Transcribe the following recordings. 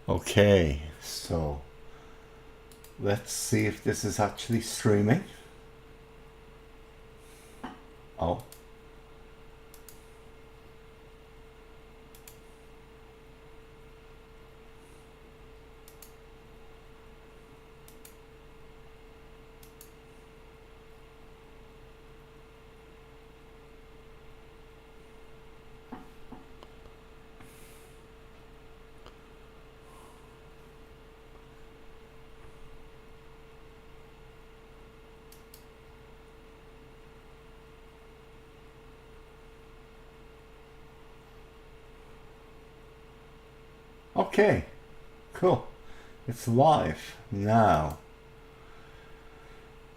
Okay, so let's see if this is actually streaming. Oh. Okay, cool. It's live now.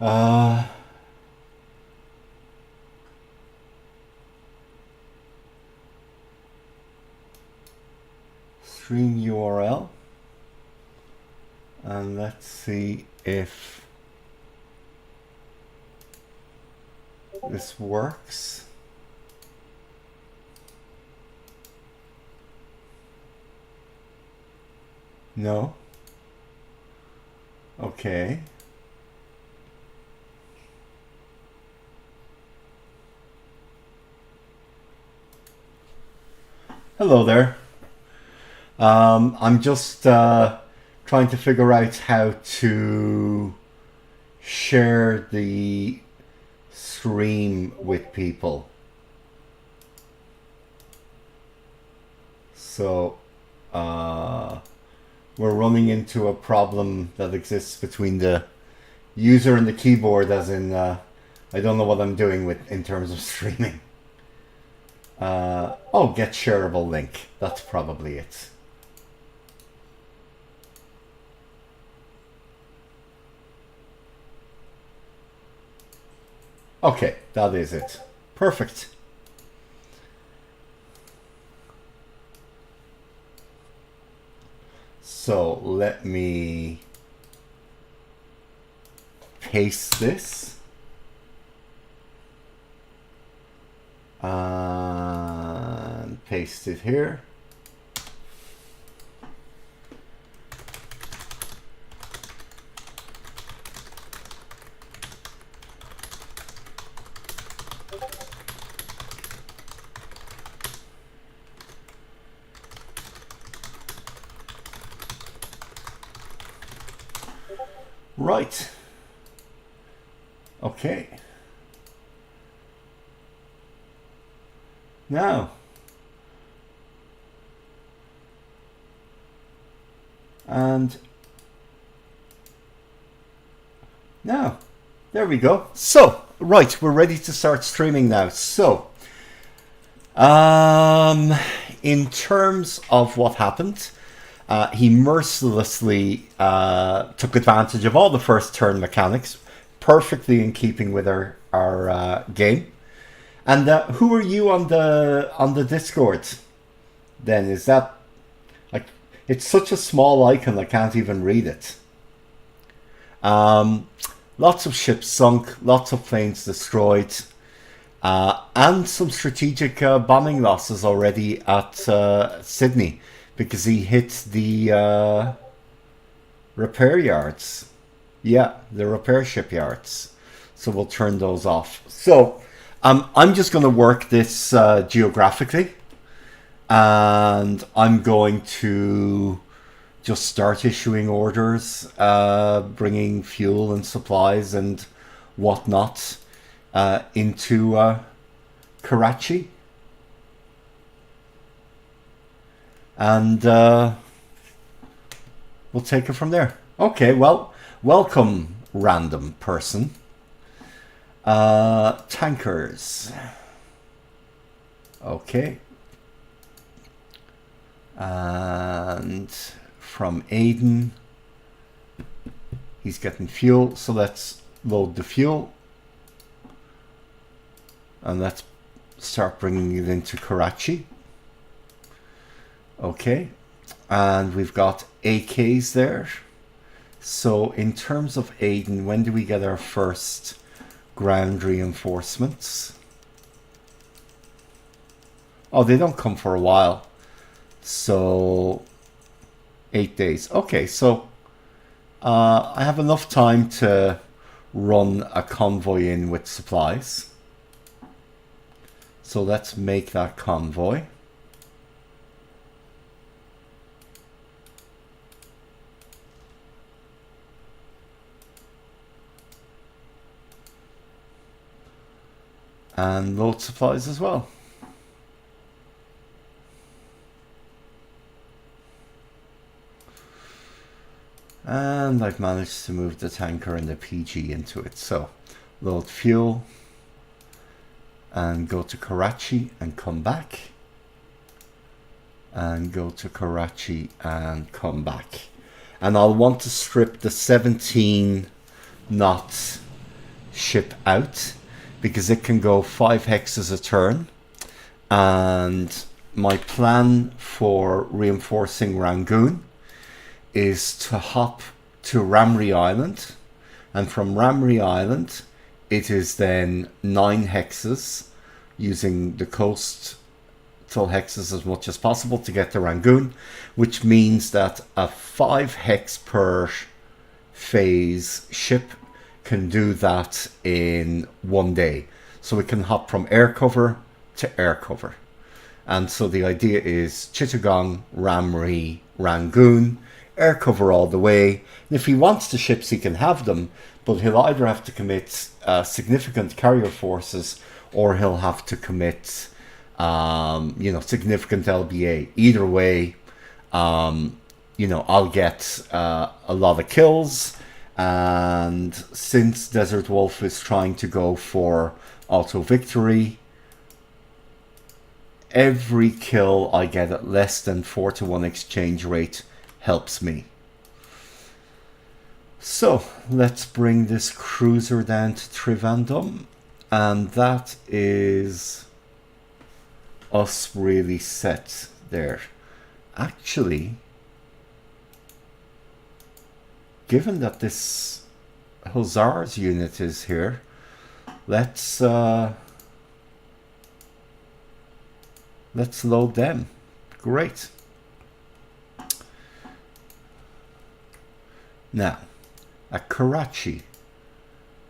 Uh, Stream URL. And let's see if this works. No? Okay. Hello there. I'm just trying to figure out how to share the stream with people. So we're running into a problem that exists between the user and the keyboard, as in I don't know what I'm doing with in terms of streaming. Oh, get shareable link. That's probably it. Okay, that is it. Perfect. So let me paste this. And paste it here. Right. Okay. Now. And now. There we go. So, right, we're ready to start streaming now. So, in terms of what happened, he mercilessly took advantage of all the first turn mechanics, perfectly in keeping with our game. And who are you on the Discord? Then is that like it's such a small icon I can't even read it. Lots of ships sunk, lots of planes destroyed, and some strategic bombing losses already at Sydney, because he hit the repair yards. Yeah, the repair shipyards. So we'll turn those off. So I'm just going to work this geographically. And I'm going to just start issuing orders, bringing fuel and supplies and whatnot into Karachi. And we'll take it from there. Okay, well, welcome, random person. Tankers. Okay. And from Aiden, he's getting fuel. So let's load the fuel. And let's start bringing it into Karachi. Okay. And we've got AKs there. So in terms of Aiden, when do we get our first ground reinforcements? Oh, they don't come for a while. So 8 days. Okay, so I have enough time to run a convoy in with supplies. So let's make that convoy. And load supplies as well. And I've managed to move the tanker and the PG into it. So load fuel and go to Karachi and come back. And go to Karachi and come back. And I'll want to strip the 17 knot ship out because it can go 5 hexes a turn. And my plan for reinforcing Rangoon is to hop to Ramri Island, and from Ramri Island it is then 9 hexes using the coastal hexes as much as possible to get to Rangoon, which means that a 5 hex per phase ship can do that in 1 day. So it can hop from air cover to air cover. And so the idea is Chittagong, Ramri, Rangoon, air cover all the way. And if he wants the ships, he can have them, but he'll either have to commit significant carrier forces, or he'll have to commit, significant LBA. Either way, I'll get a lot of kills. And since Desert Wolf is trying to go for auto victory, every kill I get at less than 4-to-1 exchange rate helps me. So let's bring this cruiser down to Trivandrum, and that is us really set there. Actually, given that this Hussars unit is here, let's load them. Great. Now, at Karachi,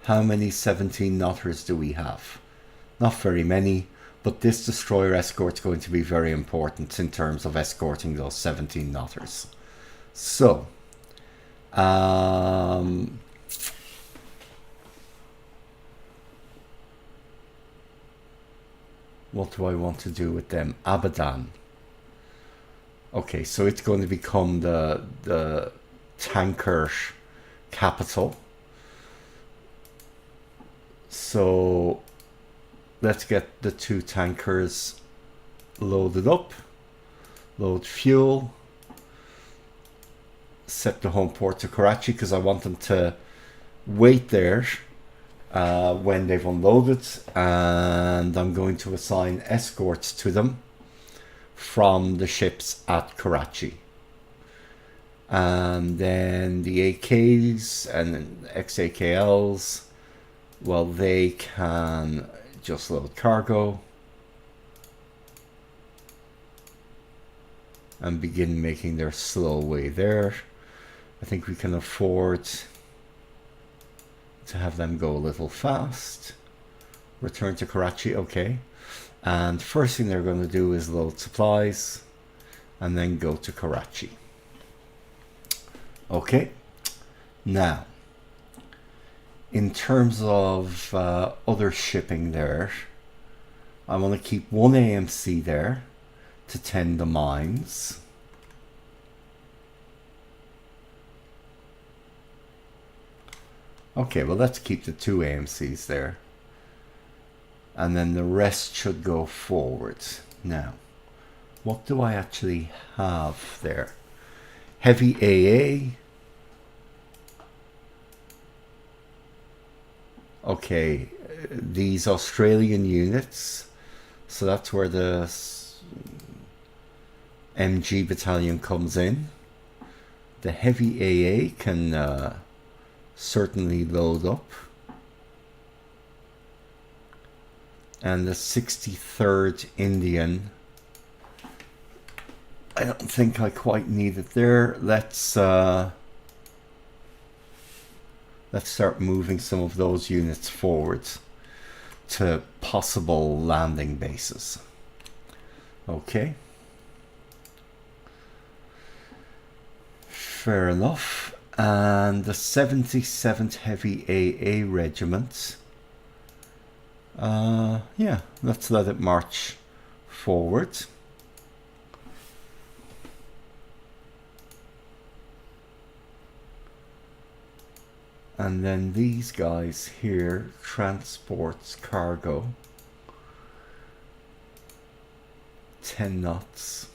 how many 17 knotters do we have? Not very many, but this destroyer escort is going to be very important in terms of escorting those 17 knotters. So, what do I want to do with them? Abadan. Okay, so it's going to become the tanker capital. So let's get the 2 tankers loaded up, load fuel, set the home port to Karachi because I want them to wait there when they've unloaded, and I'm going to assign escorts to them from the ships at Karachi. And then the AKs and XAKLs, well, they can just load cargo and begin making their slow way there. I think we can afford to have them go a little fast. Return to Karachi, okay. And first thing they're going to do is load supplies and then go to Karachi. Okay, now in terms of other shipping there, I want to keep 1 AMC there to tend the mines. Okay, well, let's keep the 2 AMCs there, and then the rest should go forward. Now, what do I actually have there? Heavy AA. Okay, these Australian units. So that's where the MG battalion comes in. The heavy AA can certainly load up. And the 63rd Indian I don't think I quite need it there. Let's start moving some of those units forwards to possible landing bases. Okay. Fair enough. And the 77th Heavy AA Regiment. Yeah, let's let it march forward. And then these guys here, transports cargo, 10 knots.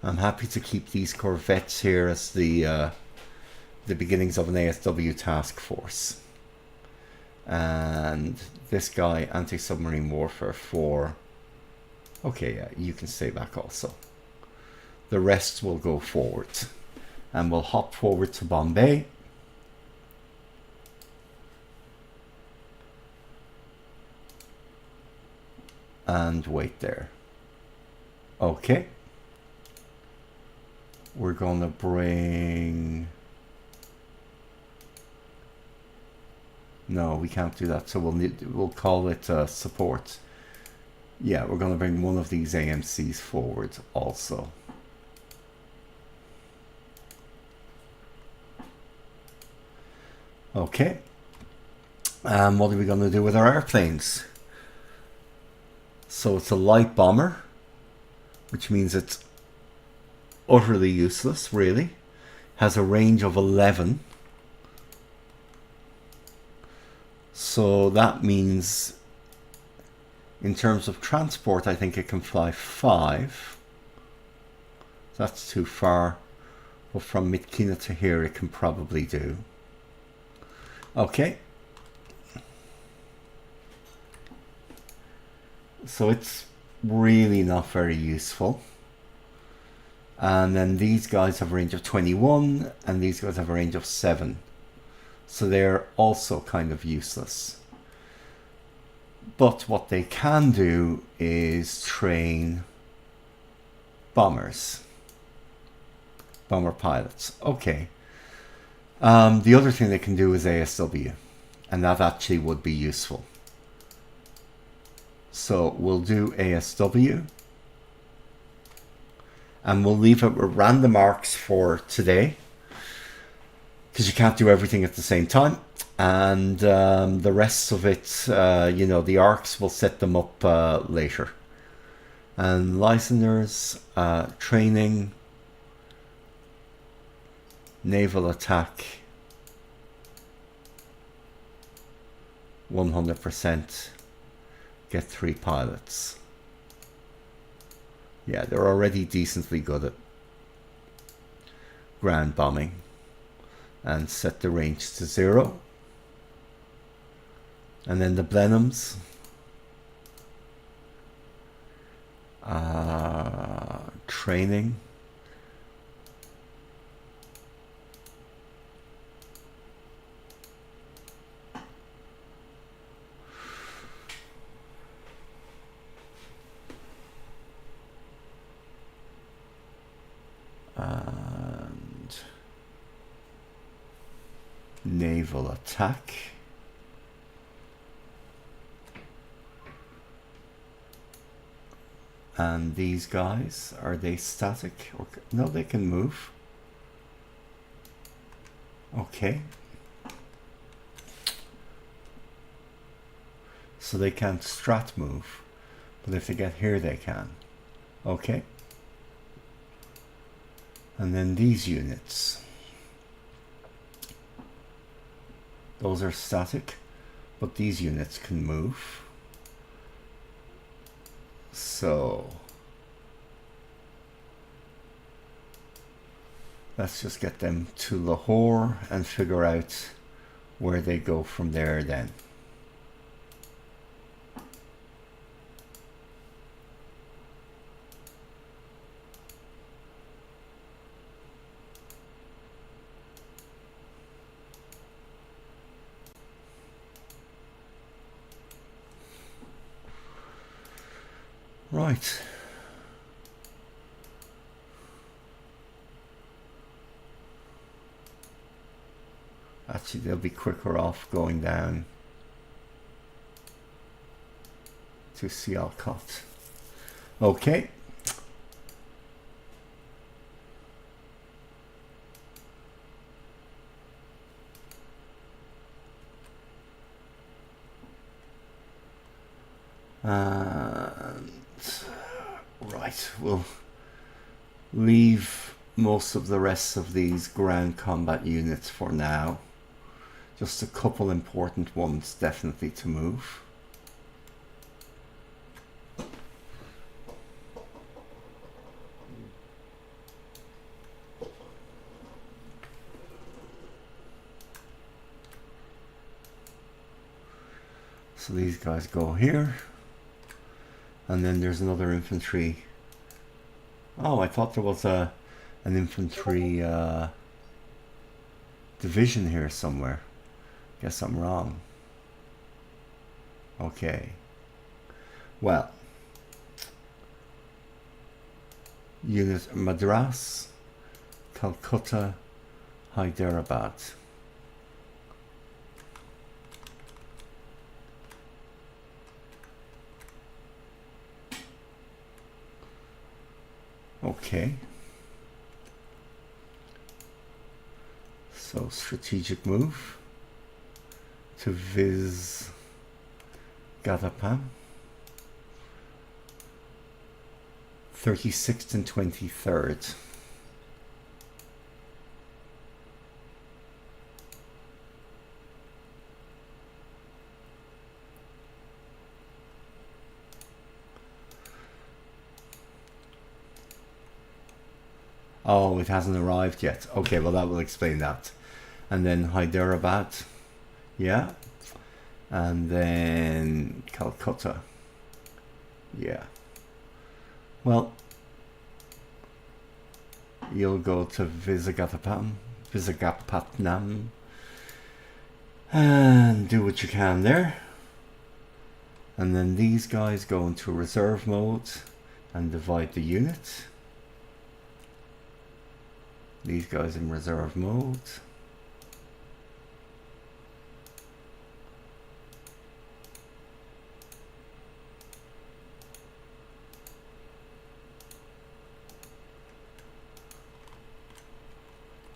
I'm happy to keep these corvettes here as the beginnings of an ASW task force. And this guy, anti-submarine warfare 4. Okay, yeah, you can stay back also. The rest will go forward. And we'll hop forward to Bombay. And wait there. Okay. We're going to bring... No, we can't do that, so we'll call it support. Yeah, we're going to bring one of these AMCs forward also. Okay. And what are we going to do with our airplanes? So it's a light bomber, which means it's utterly useless, really. Has a range of 11. So that means, in terms of transport, I think it can fly 5. That's too far. But from Myitkyina to here, it can probably do. Okay. So it's really not very useful. And then these guys have a range of 21, and these guys have a range of 7. So they're also kind of useless. But what they can do is train bombers. Bomber pilots. Okay. The other thing they can do is ASW. And that actually would be useful. So we'll do ASW. And we'll leave it with random arcs for today, because you can't do everything at the same time. And the rest of it, you know, the arcs, will set them up later. And licensors, training, naval attack, 100%, get 3 pilots. Yeah, they're already decently good at ground bombing. And set the range to 0. And then the Blenheims. Training. And naval attack. And these guys, are they static? Or no, they can move. Okay. So they can't strat move, but if they get here, they can. Okay. And then these units. Those are static, but these units can move. So let's just get them to Lahore and figure out where they go from there then. Right. Actually, they'll be quicker off going down to Sialcott. Okay. And right, we'll leave most of the rest of these ground combat units for now. Just a couple important ones definitely to move. So these guys go here. And then there's another infantry. Oh, I thought there was an infantry division here somewhere. Guess I'm wrong. Okay. Well. Unit Madras, Calcutta, Hyderabad. Okay. So strategic move to Viz Gadapam. 36th and 23rd. Oh, it hasn't arrived yet. Okay, well that will explain that. And then Hyderabad. Yeah. And then Calcutta. Yeah. Well, you'll go to Visakhapatnam and do what you can there. And then these guys go into reserve mode and divide the unit. These guys in reserve mode.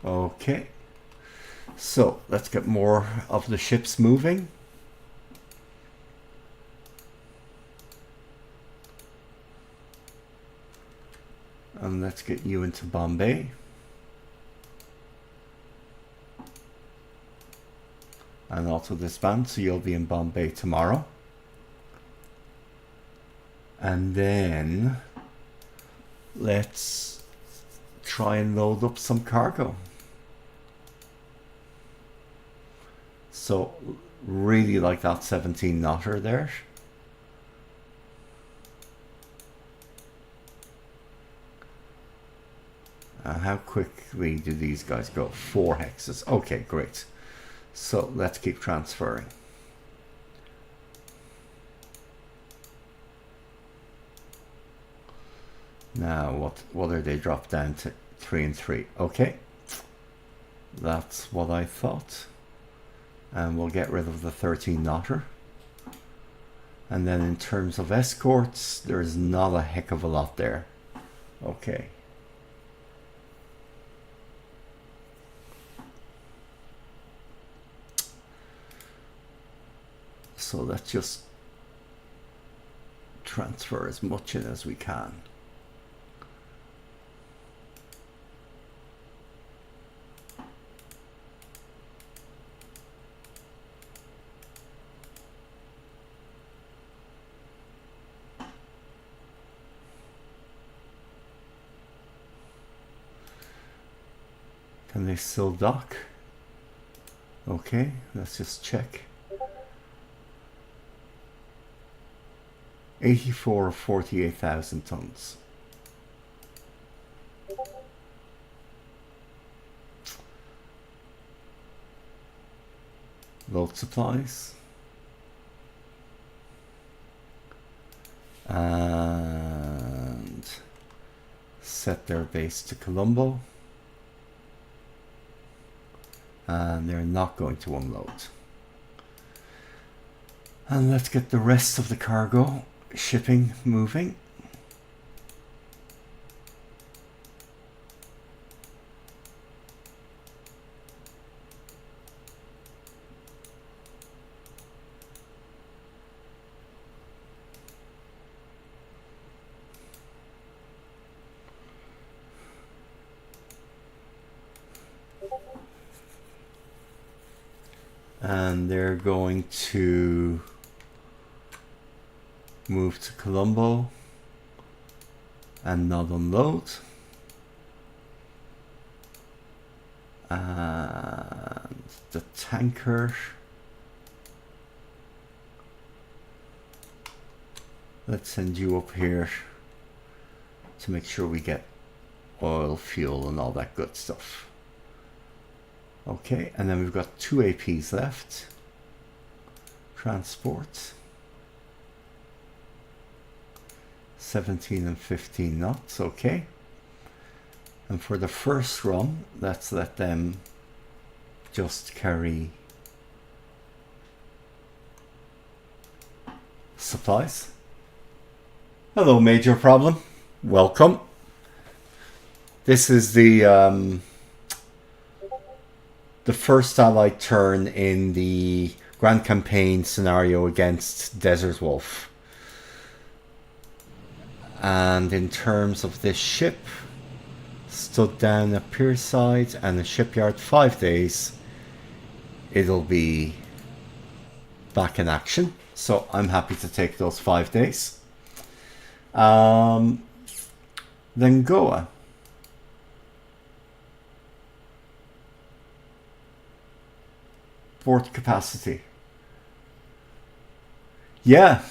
Okay, so let's get more of the ships moving. And let's get you into Bombay. And also disband, so you'll be in Bombay tomorrow. And then let's try and load up some cargo. So really like that 17 knotter there. How quickly do these guys go? 4 hexes. Okay, great. So let's keep transferring. Now what are they dropped down to? 3 and 3. Okay. That's what I thought. And we'll get rid of the 13 knotter. And then in terms of escorts, there's not a heck of a lot there. Okay. So let's just transfer as much in as we can. Can they still dock? Okay, let's just check. 84 of 48,000 tons. Load supplies. set their base to Colombo. And they're not going to unload. And let's get the rest of the cargo shipping moving. And they're going to move to Colombo and not unload. And the tanker, let's send you up here to make sure we get oil, fuel and all that good stuff. Okay, and then we've got 2 APs left. Transport. 17 and 15 knots, okay. And for the first run, let's let them just carry supplies. Hello, Major Problem. Welcome. This is the first Allied turn in the Grand Campaign scenario against Desert Wolf. And in terms of this ship, stood down at Pierside and the shipyard 5 days, it'll be back in action. So I'm happy to take those 5 days. Then Goa. Port capacity. Yeah.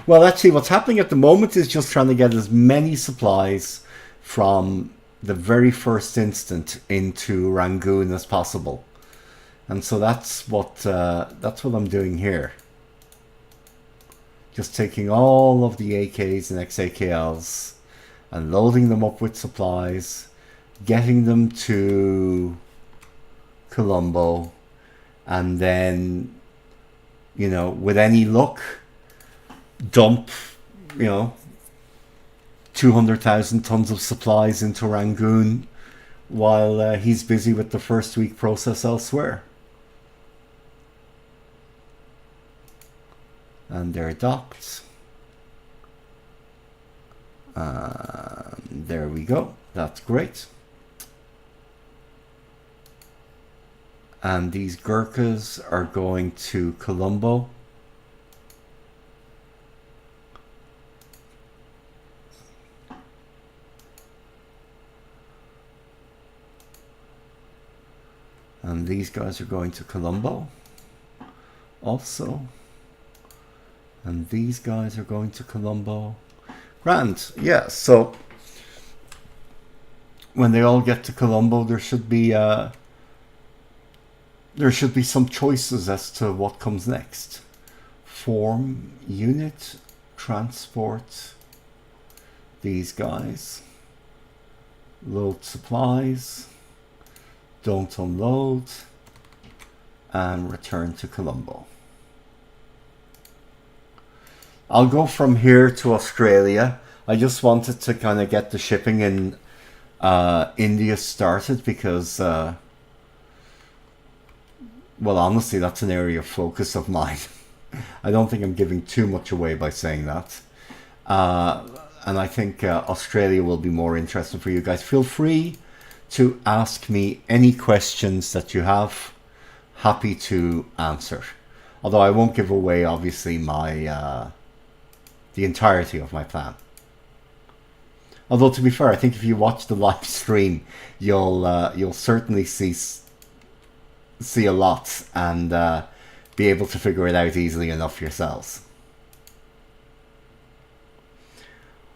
Well, actually, what's happening at the moment is just trying to get as many supplies from the very first instant into Rangoon as possible, and so that's what I'm doing here. Just taking all of the AKs and XAKLs and loading them up with supplies, getting them to Colombo, and then, you know, with any luck, dump, you know, 200,000 tons of supplies into Rangoon while he's busy with the first week process elsewhere. And they're docked. There we go. That's great. And these Gurkhas are going to Colombo. And these guys are going to Colombo also. And these guys are going to Colombo. Grand, yeah. So when they all get to Colombo, there should be some choices as to what comes next. Form, unit, transport, these guys. Load supplies. Don't unload, and return to Colombo. I'll go from here to Australia. I just wanted to kind of get the shipping in India started because, well, honestly, that's an area of focus of mine. I don't think I'm giving too much away by saying that. And I think Australia will be more interesting for you guys. Feel free to ask me any questions that you have. Happy to answer. Although I won't give away, obviously, my the entirety of my plan. Although, to be fair, I think if you watch the live stream, you'll certainly see a lot and be able to figure it out easily enough yourselves.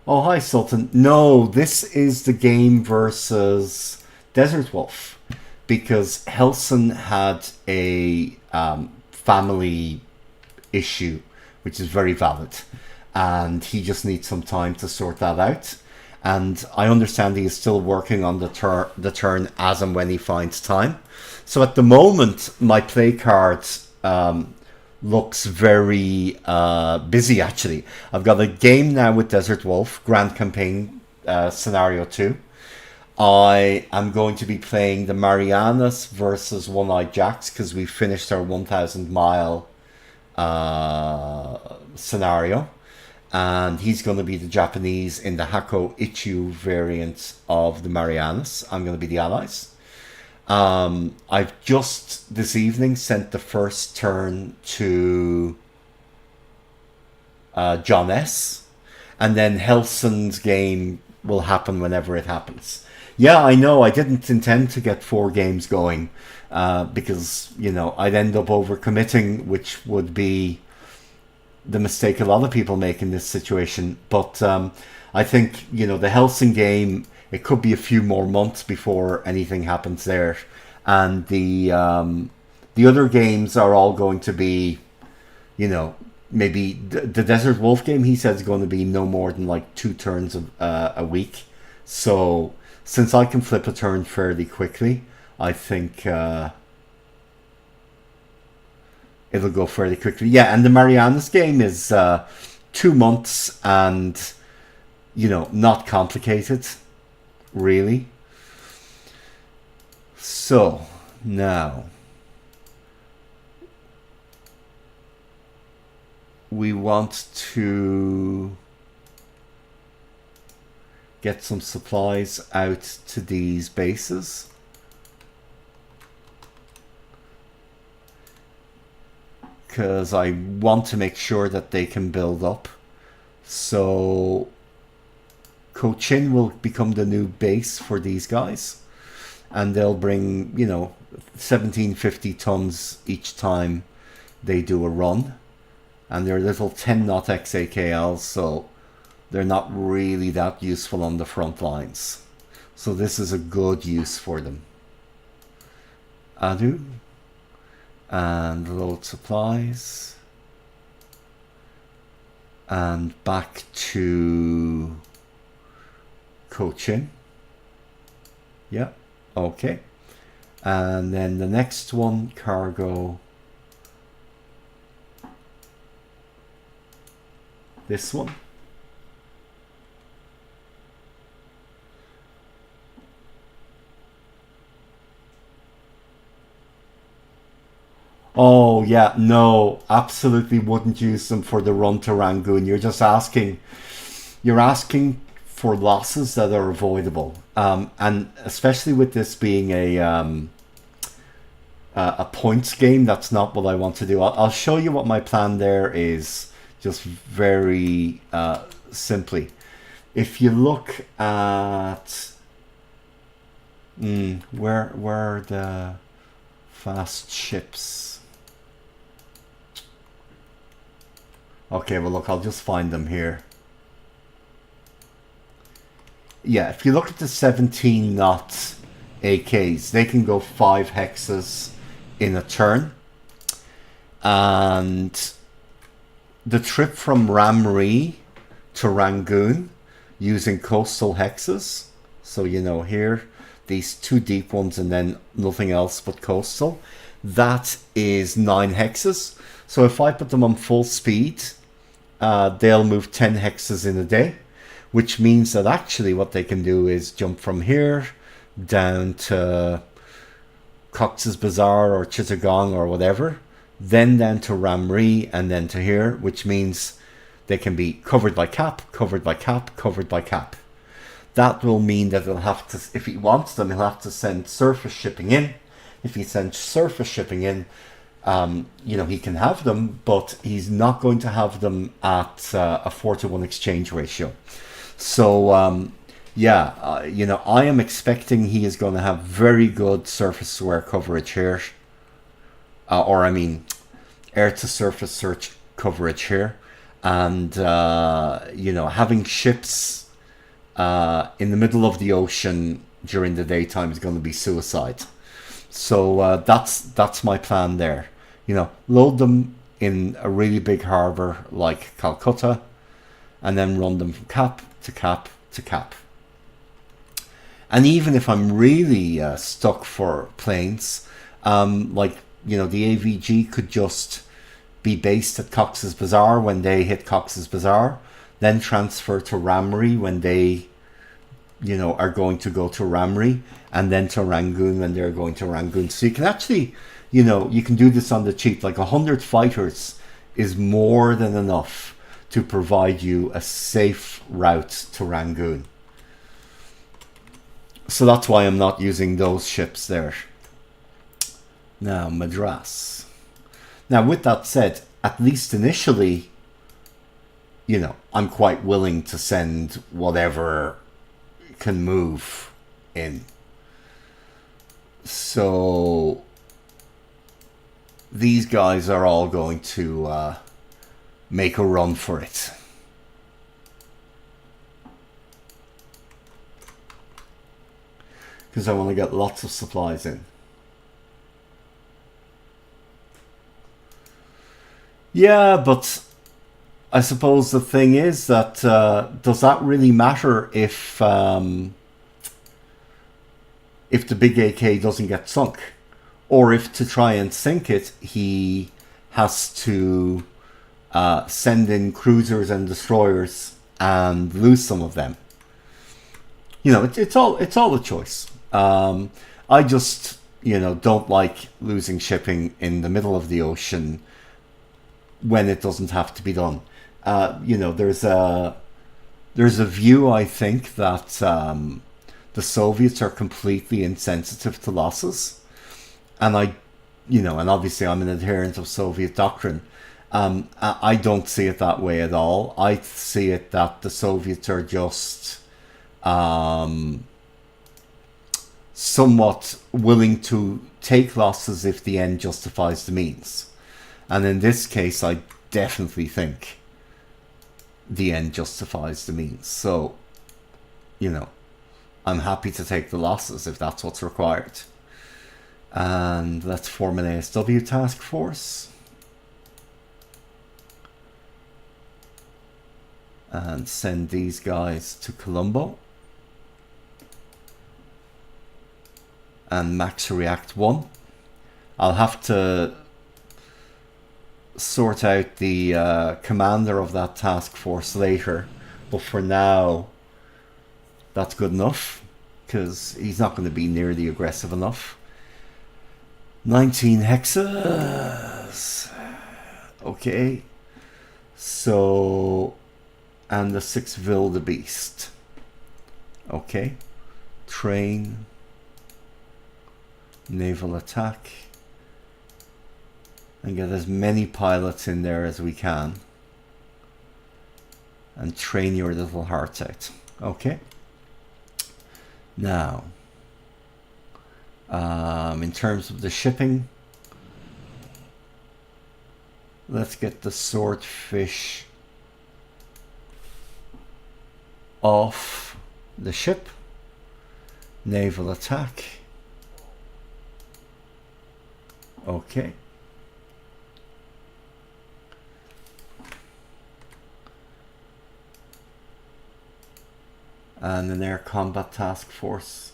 Oh, hi, Sultan. No, this is the game versus Desert Wolf, because Helson had a family issue, which is very valid, and he just needs some time to sort that out. and I understand he is still working on the turn as and when he finds time. So at the moment, my play card looks very busy. Actually, I've got a game now with Desert Wolf, Grand Campaign Scenario 2. I am going to be playing the Marianas versus One Eyed Jacks because we finished our 1,000 mile scenario, and he's going to be the Japanese in the Hako Ichu variant of the Marianas. I'm going to be the allies. I've just this evening sent the first turn to John S, and then Helson's game will happen whenever it happens. Yeah, I know. I didn't intend to get 4 games going because, you know, I'd end up overcommitting, which would be the mistake a lot of people make in this situation. But I think, you know, the Helsing game, it could be a few more months before anything happens there. And the other games are all going to be, you know, maybe the Desert Wolf game, he said, is going to be no more than like 2 turns a week. So since I can flip a turn fairly quickly, I think it'll go fairly quickly. Yeah, and the Marianas game is 2 months and, you know, not complicated, really. So, now we want to get some supplies out to these bases. Because I want to make sure that they can build up. So Cochin will become the new base for these guys. And they'll bring, you know, 1750 tons each time they do a run. And they're little 10 knot XAKLs, so they're not really that useful on the front lines. So this is a good use for them. Adu. And load supplies. And back to Cochin. Yeah, okay. And then the next one, cargo. This one. Oh, yeah, no, absolutely wouldn't use them for the run to Rangoon. You're asking for losses that are avoidable. And especially with this being a points game, that's not what I want to do. I'll show you what my plan there is, just very simply. If you look at where are the fast ships? Okay, well look, I'll just find them here. Yeah, if you look at the 17 knot AKs, they can go 5 hexes in a turn. And the trip from Ramree to Rangoon using coastal hexes, so you know here, these 2 deep ones and then nothing else but coastal, that is 9 hexes. So if I put them on full speed, they'll move 10 hexes in a day, which means that actually what they can do is jump from here down to Cox's Bazaar or Chittagong or whatever, then down to Ramree and then to here, which means they can be covered by cap, covered by cap, covered by cap. That will mean that he'll have to, if he wants them, he'll have to send surface shipping in. If he sends surface shipping in, you know, he can have them, but he's not going to have them at a 4-to-1 exchange ratio. So, yeah, you know, I am expecting he is going to have very good surface-to-air coverage here. Or, I mean, air-to-surface search coverage here. And, you know, having ships in the middle of the ocean during the daytime is going to be suicide. So that's my plan there. You know, load them in a really big harbour like Calcutta, and then run them from cap to cap to cap. And even if I'm really stuck for planes, like, you know, the AVG could just be based at Cox's Bazar when they hit Cox's Bazar, then transfer to Ramri when they, you know, are going to go to Ramri, and then to Rangoon when they're going to Rangoon. So you can actually, you know, you can do this on the cheap. Like 100 fighters is more than enough to provide you a safe route to Rangoon. So that's why I'm not using those ships there. Now, Madras. Now, with that said, at least initially, you know, I'm quite willing to send whatever can move in. So these guys are all going to make a run for it. Because I want to get lots of supplies in. Yeah, but I suppose the thing is that does that really matter if the big AK doesn't get sunk? Or if to try and sink it, he has to send in cruisers and destroyers and lose some of them. You know, it's all a choice. I just, you know, don't like losing shipping in the middle of the ocean when it doesn't have to be done. You know, there's a view, I think, that the Soviets are completely insensitive to losses, and you know, and obviously I'm an adherent of Soviet doctrine. I don't see it that way at all. I see it that the Soviets are just somewhat willing to take losses if the end justifies the means. And in this case, I definitely think the end justifies the means. So, you know, I'm happy to take the losses if that's what's required. And let's form an ASW task force. And send these guys to Colombo. And max react 1. I'll have to sort out the commander of that task force later, but for now that's good enough because he's not going to be nearly aggressive enough. 19 hexas. Okay, so, and the 6 wildebeest. Okay, train, naval attack, and get as many pilots in there as we can and train your little hearts out. Okay, now in terms of the shipping, let's get the swordfish off the ship. Naval attack. Okay. And an air combat task force.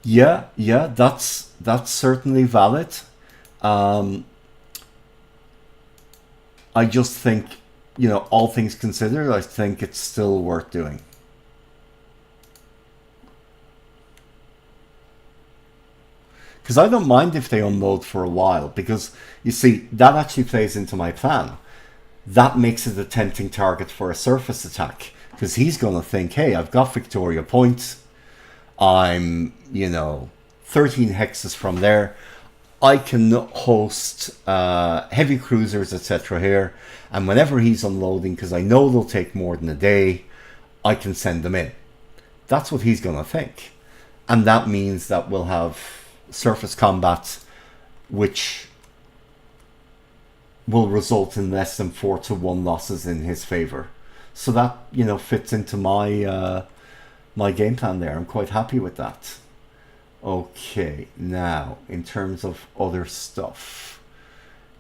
Yeah, that's certainly valid. I just think, you know, all things considered, I think it's still worth doing. Because I don't mind if they unload for a while, because you see, that actually plays into my plan. That makes it a tempting target for a surface attack, because he's going to think, hey, I've got Victoria Point, I'm, you know, 13 hexes from there, I can host heavy cruisers, etc. here, and whenever he's unloading, because I know they'll take more than a day, I can send them in. That's what he's going to think. And that means that we'll have surface combat, which will result in less than 4-1 losses in his favor. So that, you know, fits into my my game plan there. I'm quite happy with that. Okay, now in terms of other stuff,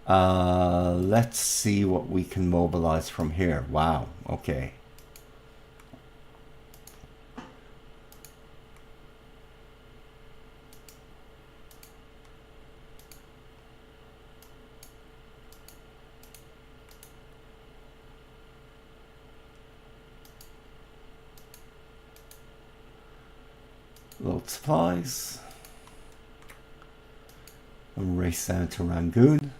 Let's see what we can mobilize from here. Wow, okay. Load supplies. And race down to Rangoon.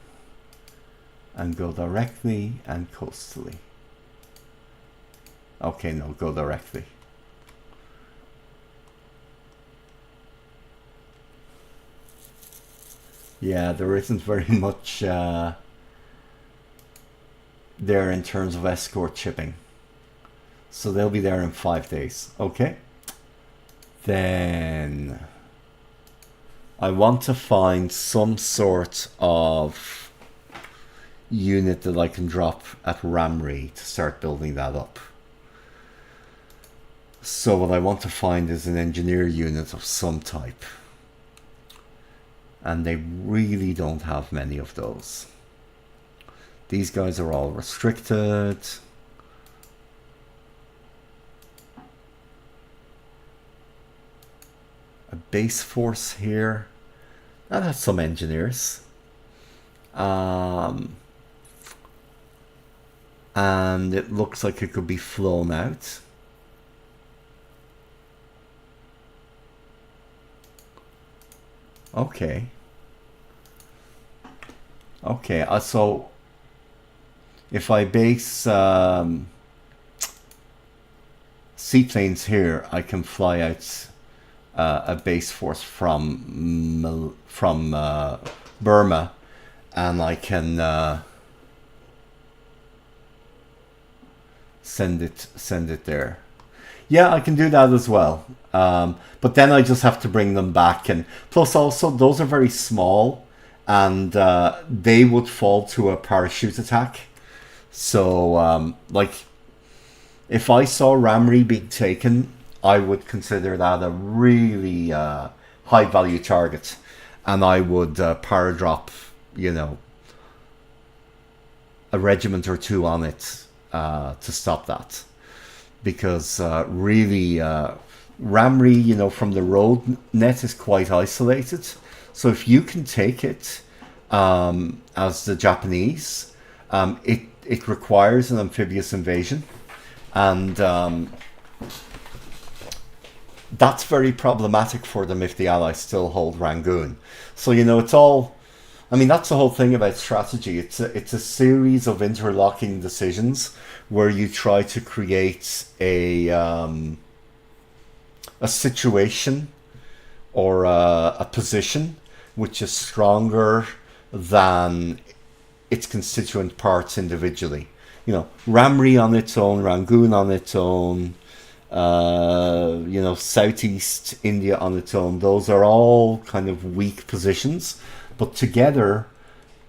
And go directly and coastally. Okay, no, go directly. Yeah, there isn't very much there in terms of escort shipping. So they'll be there in 5 days. Okay. Then I want to find some sort of unit that I can drop at Ramri to start building that up. So what I want to find is an engineer unit of some type. And they really don't have many of those. These guys are all restricted. A base force here. That has some engineers. And it looks like it could be flown out. Okay. Okay, so if I base seaplanes here, I can fly out a base force from Burma, and I can send it there. Yeah, I can do that as well. But then I just have to bring them back, and plus also those are very small, and they would fall to a parachute attack. So like if I saw Ramri being taken, I would consider that a really high value target, and I would paradrop, you know, a regiment or two on it to stop that. Because really Ramri, you know, from the road net is quite isolated. So if you can take it as the Japanese, it requires an amphibious invasion, and that's very problematic for them if the Allies still hold Rangoon. So, you know, it's all, I mean, that's the whole thing about strategy. It's a series of interlocking decisions where you try to create a situation or a position which is stronger than its constituent parts individually. You know, Ramri on its own, Rangoon on its own, you know, Southeast India on its own. Those are all kind of weak positions, but together,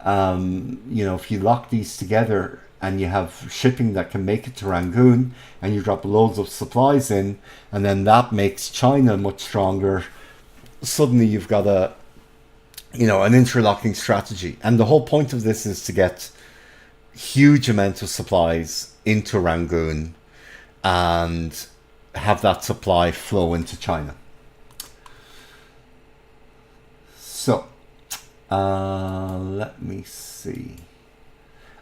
you know, if you lock these together and you have shipping that can make it to Rangoon, and you drop loads of supplies in, and then that makes China much stronger, suddenly you've got a, you know, an interlocking strategy. And the whole point of this is to get huge amounts of supplies into Rangoon and have that supply flow into China. So let me see.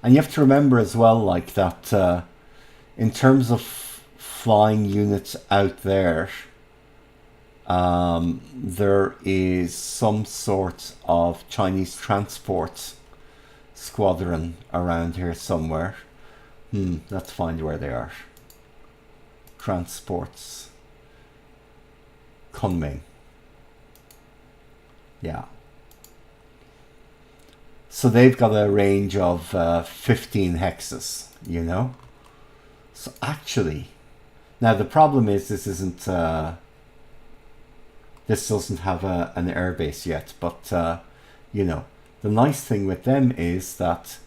And you have to remember as well, like that in terms of flying units out there, there is some sort of Chinese transport squadron around here somewhere. Let's find where they are. Transports. Kunming. Yeah. So they've got a range of 15 hexes, you know. So actually, now the problem is this isn't, this doesn't have an airbase yet, but you know, the nice thing with them is that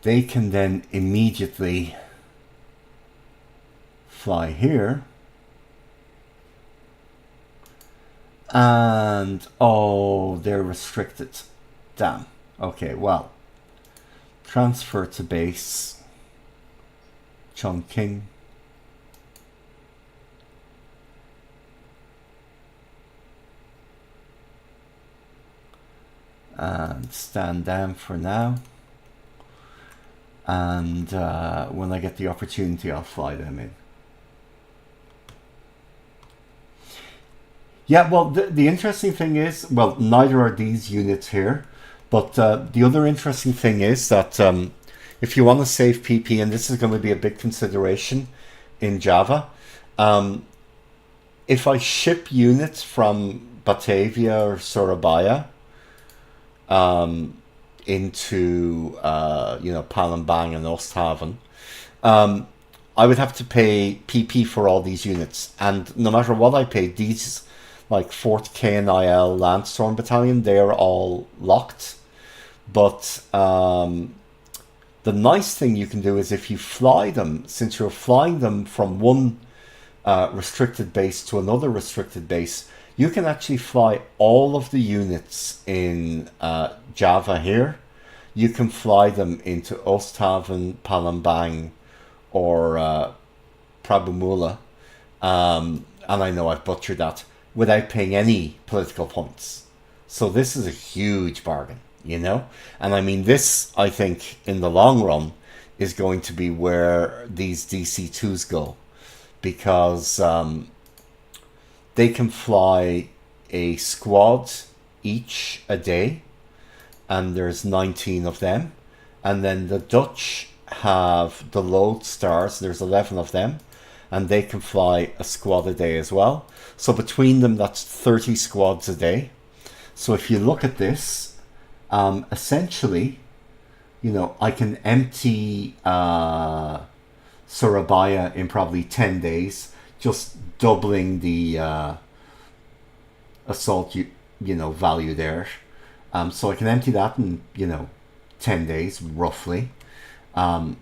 they can then immediately fly here, and oh, they're restricted. Damn. Okay, well, transfer to base, Chongqing. And stand down for now. And when I get the opportunity, I'll fly them in. Yeah, well, the interesting thing is, well, neither are these units here. But the other interesting thing is that if you want to save PP, and this is going to be a big consideration in Java, if I ship units from Batavia or Surabaya into Palembang and Osthaven, I would have to pay PP for all these units, and no matter what I pay, these like 4th KNIL Landstorm Battalion, they're all locked. But the nice thing you can do is if you fly them, since you're flying them from one restricted base to another restricted base, you can actually fly all of the units in Java here. You can fly them into Osthaven, Palembang, or Prabumula, and I know I've butchered that, without paying any political points. So this is a huge bargain, you know? And I mean, this, I think, in the long run, is going to be where these DC2s go, because they can fly a squad each a day, and there's 19 of them. And then the Dutch have the Lodestars, there's 11 of them, and they can fly a squad a day as well. So between them, that's 30 squads a day. So if you look at this, essentially, you know, I can empty Surabaya in probably 10 days, just doubling the assault value there. So I can empty that in 10 days roughly. And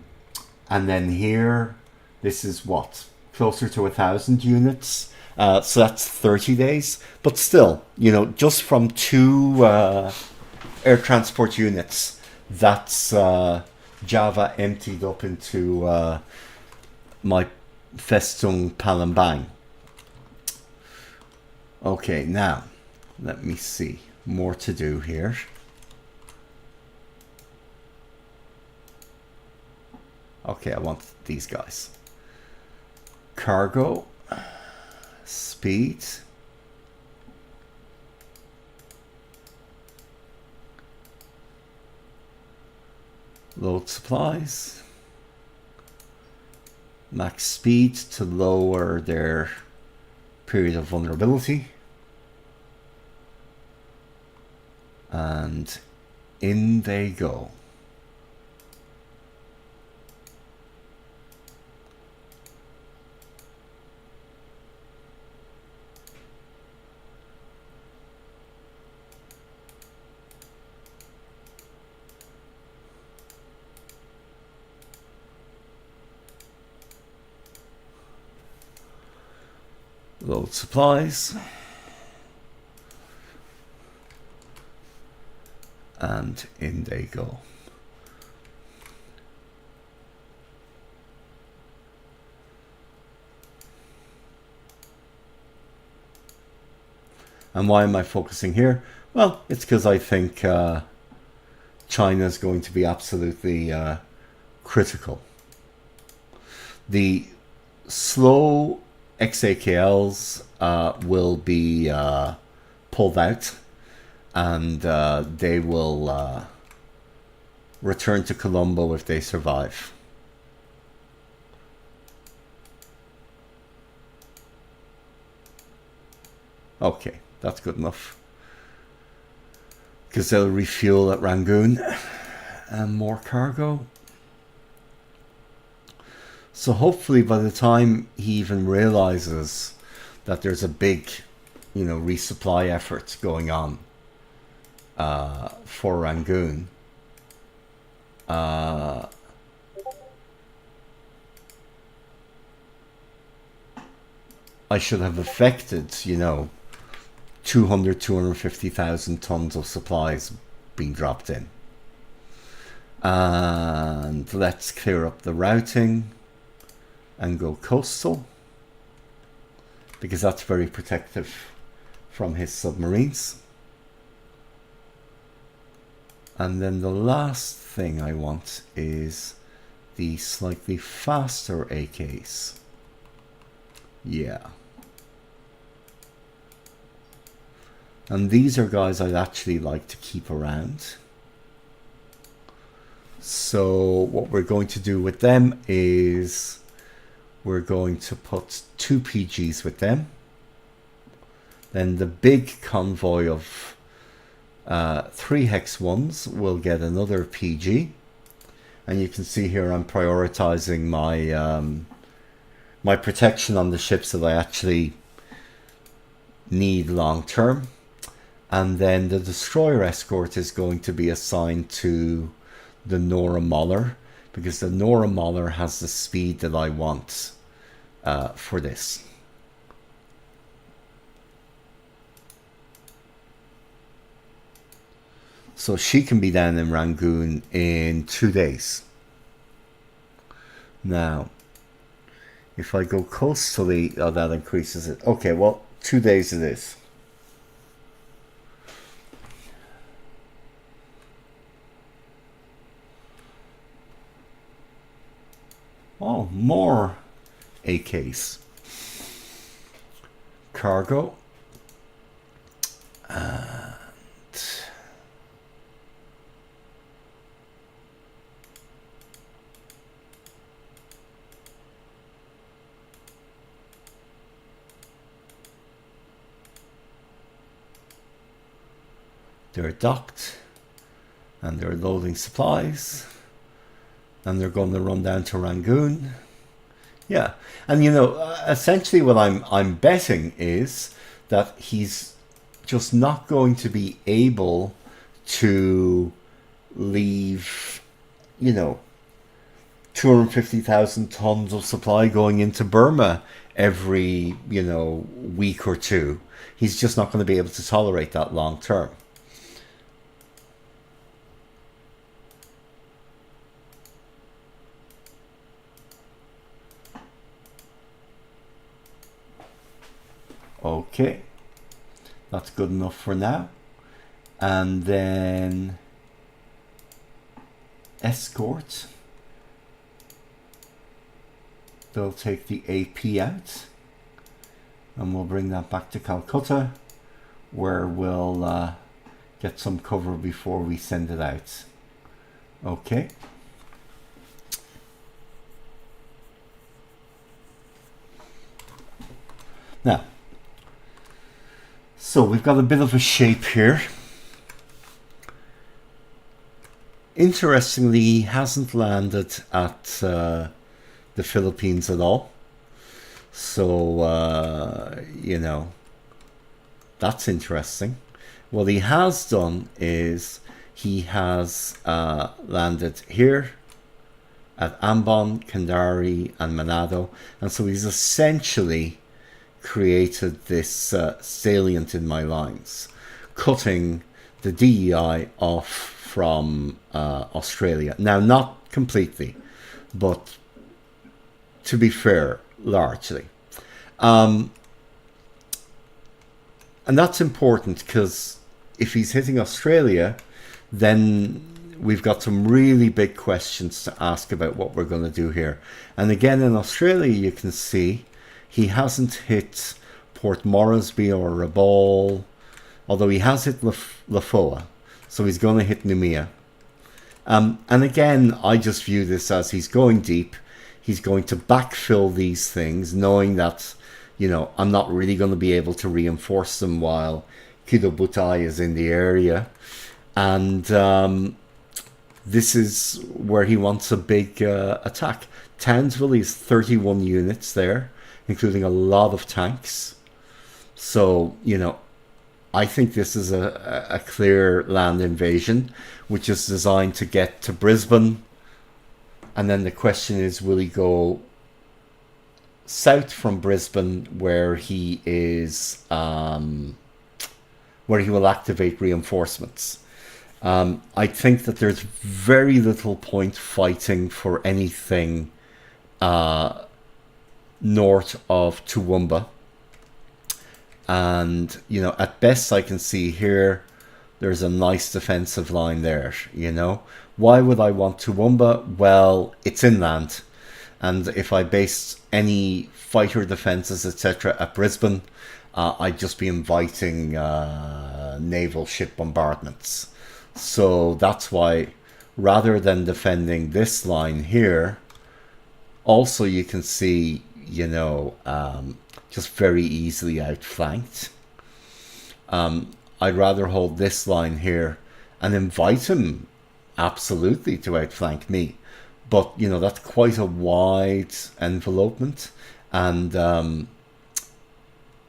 then here, this is what, closer to 1,000 units. So that's 30 days. But still, just from 2 air transport units, that's Java emptied up into my Festung Palembang. Okay, now, let me see. More to do here. Okay, I want these guys. Cargo. Speed. Load supplies. Max speed to lower their period of vulnerability. And in they go. Load supplies. And in they go. And why am I focusing here? Well, it's because I think China is going to be absolutely critical. The slow XAKLs will be pulled out, and they will return to Colombo if they survive. Okay, that's good enough. Because they'll refuel at Rangoon. And more cargo. So hopefully by the time he even realizes that there's a big, resupply effort going on for Rangoon, I should have affected, 250,000 tons of supplies being dropped in. And let's clear up the routing and go coastal, because that's very protective from his submarines. And then the last thing I want is the slightly faster AKs. Yeah. And these are guys I'd actually like to keep around. So what we're going to do with them is we're going to put 2 PGs with them. Then the big convoy of 3 Hex 1s will get another PG. And you can see here I'm prioritizing my my protection on the ships that I actually need long term. And then the destroyer escort is going to be assigned to the Nora Mauler, because the Nora Mauler has the speed that I want for this. So she can be down in Rangoon in 2 days. Now, if I go coastally, oh, that increases it. Okay, well, 2 days it is. Oh, more AKs. Cargo. And they're docked and they're loading supplies. And they're going to run down to Rangoon. Yeah, and you know, essentially what I'm betting is that he's just not going to be able to leave, you know, 250,000 tons of supply going into Burma every, you know, week or two. He's just not going to be able to tolerate that long term. Okay, that's good enough for now. And then escort, they'll take the AP out and we'll bring that back to Calcutta, where we'll get some cover before we send it out. Okay. Now, so we've got a bit of a shape here. Interestingly, he hasn't landed at the Philippines at all. So, you know, that's interesting. What he has done is he has landed here at Ambon, Kandari, and Manado. And so he's essentially created this salient in my lines, cutting the DEI off from Australia. Now, not completely, but to be fair, largely. And that's important because if he's hitting Australia, then we've got some really big questions to ask about what we're going to do here. And again, in Australia, you can see he hasn't hit Port Moresby or Rabaul, although he has hit Lafoa, so he's going to hit Noumea. And again, I just view this as he's going deep. He's going to backfill these things, knowing that, you know, I'm not really going to be able to reinforce them while Kido Butai is in the area. And this is where he wants a big attack. Townsville is 31 units there, including a lot of tanks. So, you know, I think this is a clear land invasion, which is designed to get to Brisbane. And then the question is, will he go south from Brisbane, where he is, where he will activate reinforcements? I think that there's very little point fighting for anything north of Toowoomba. And, you know, at best I can see here, there's a nice defensive line there, you know. Why would I want Toowoomba? Well, it's inland. And if I based any fighter defenses, etc. at Brisbane, I'd just be inviting naval ship bombardments. So that's why, rather than defending this line here, also you can see, you know, just very easily outflanked. I'd rather hold this line here and invite him absolutely to outflank me. But, you know, that's quite a wide envelopment, and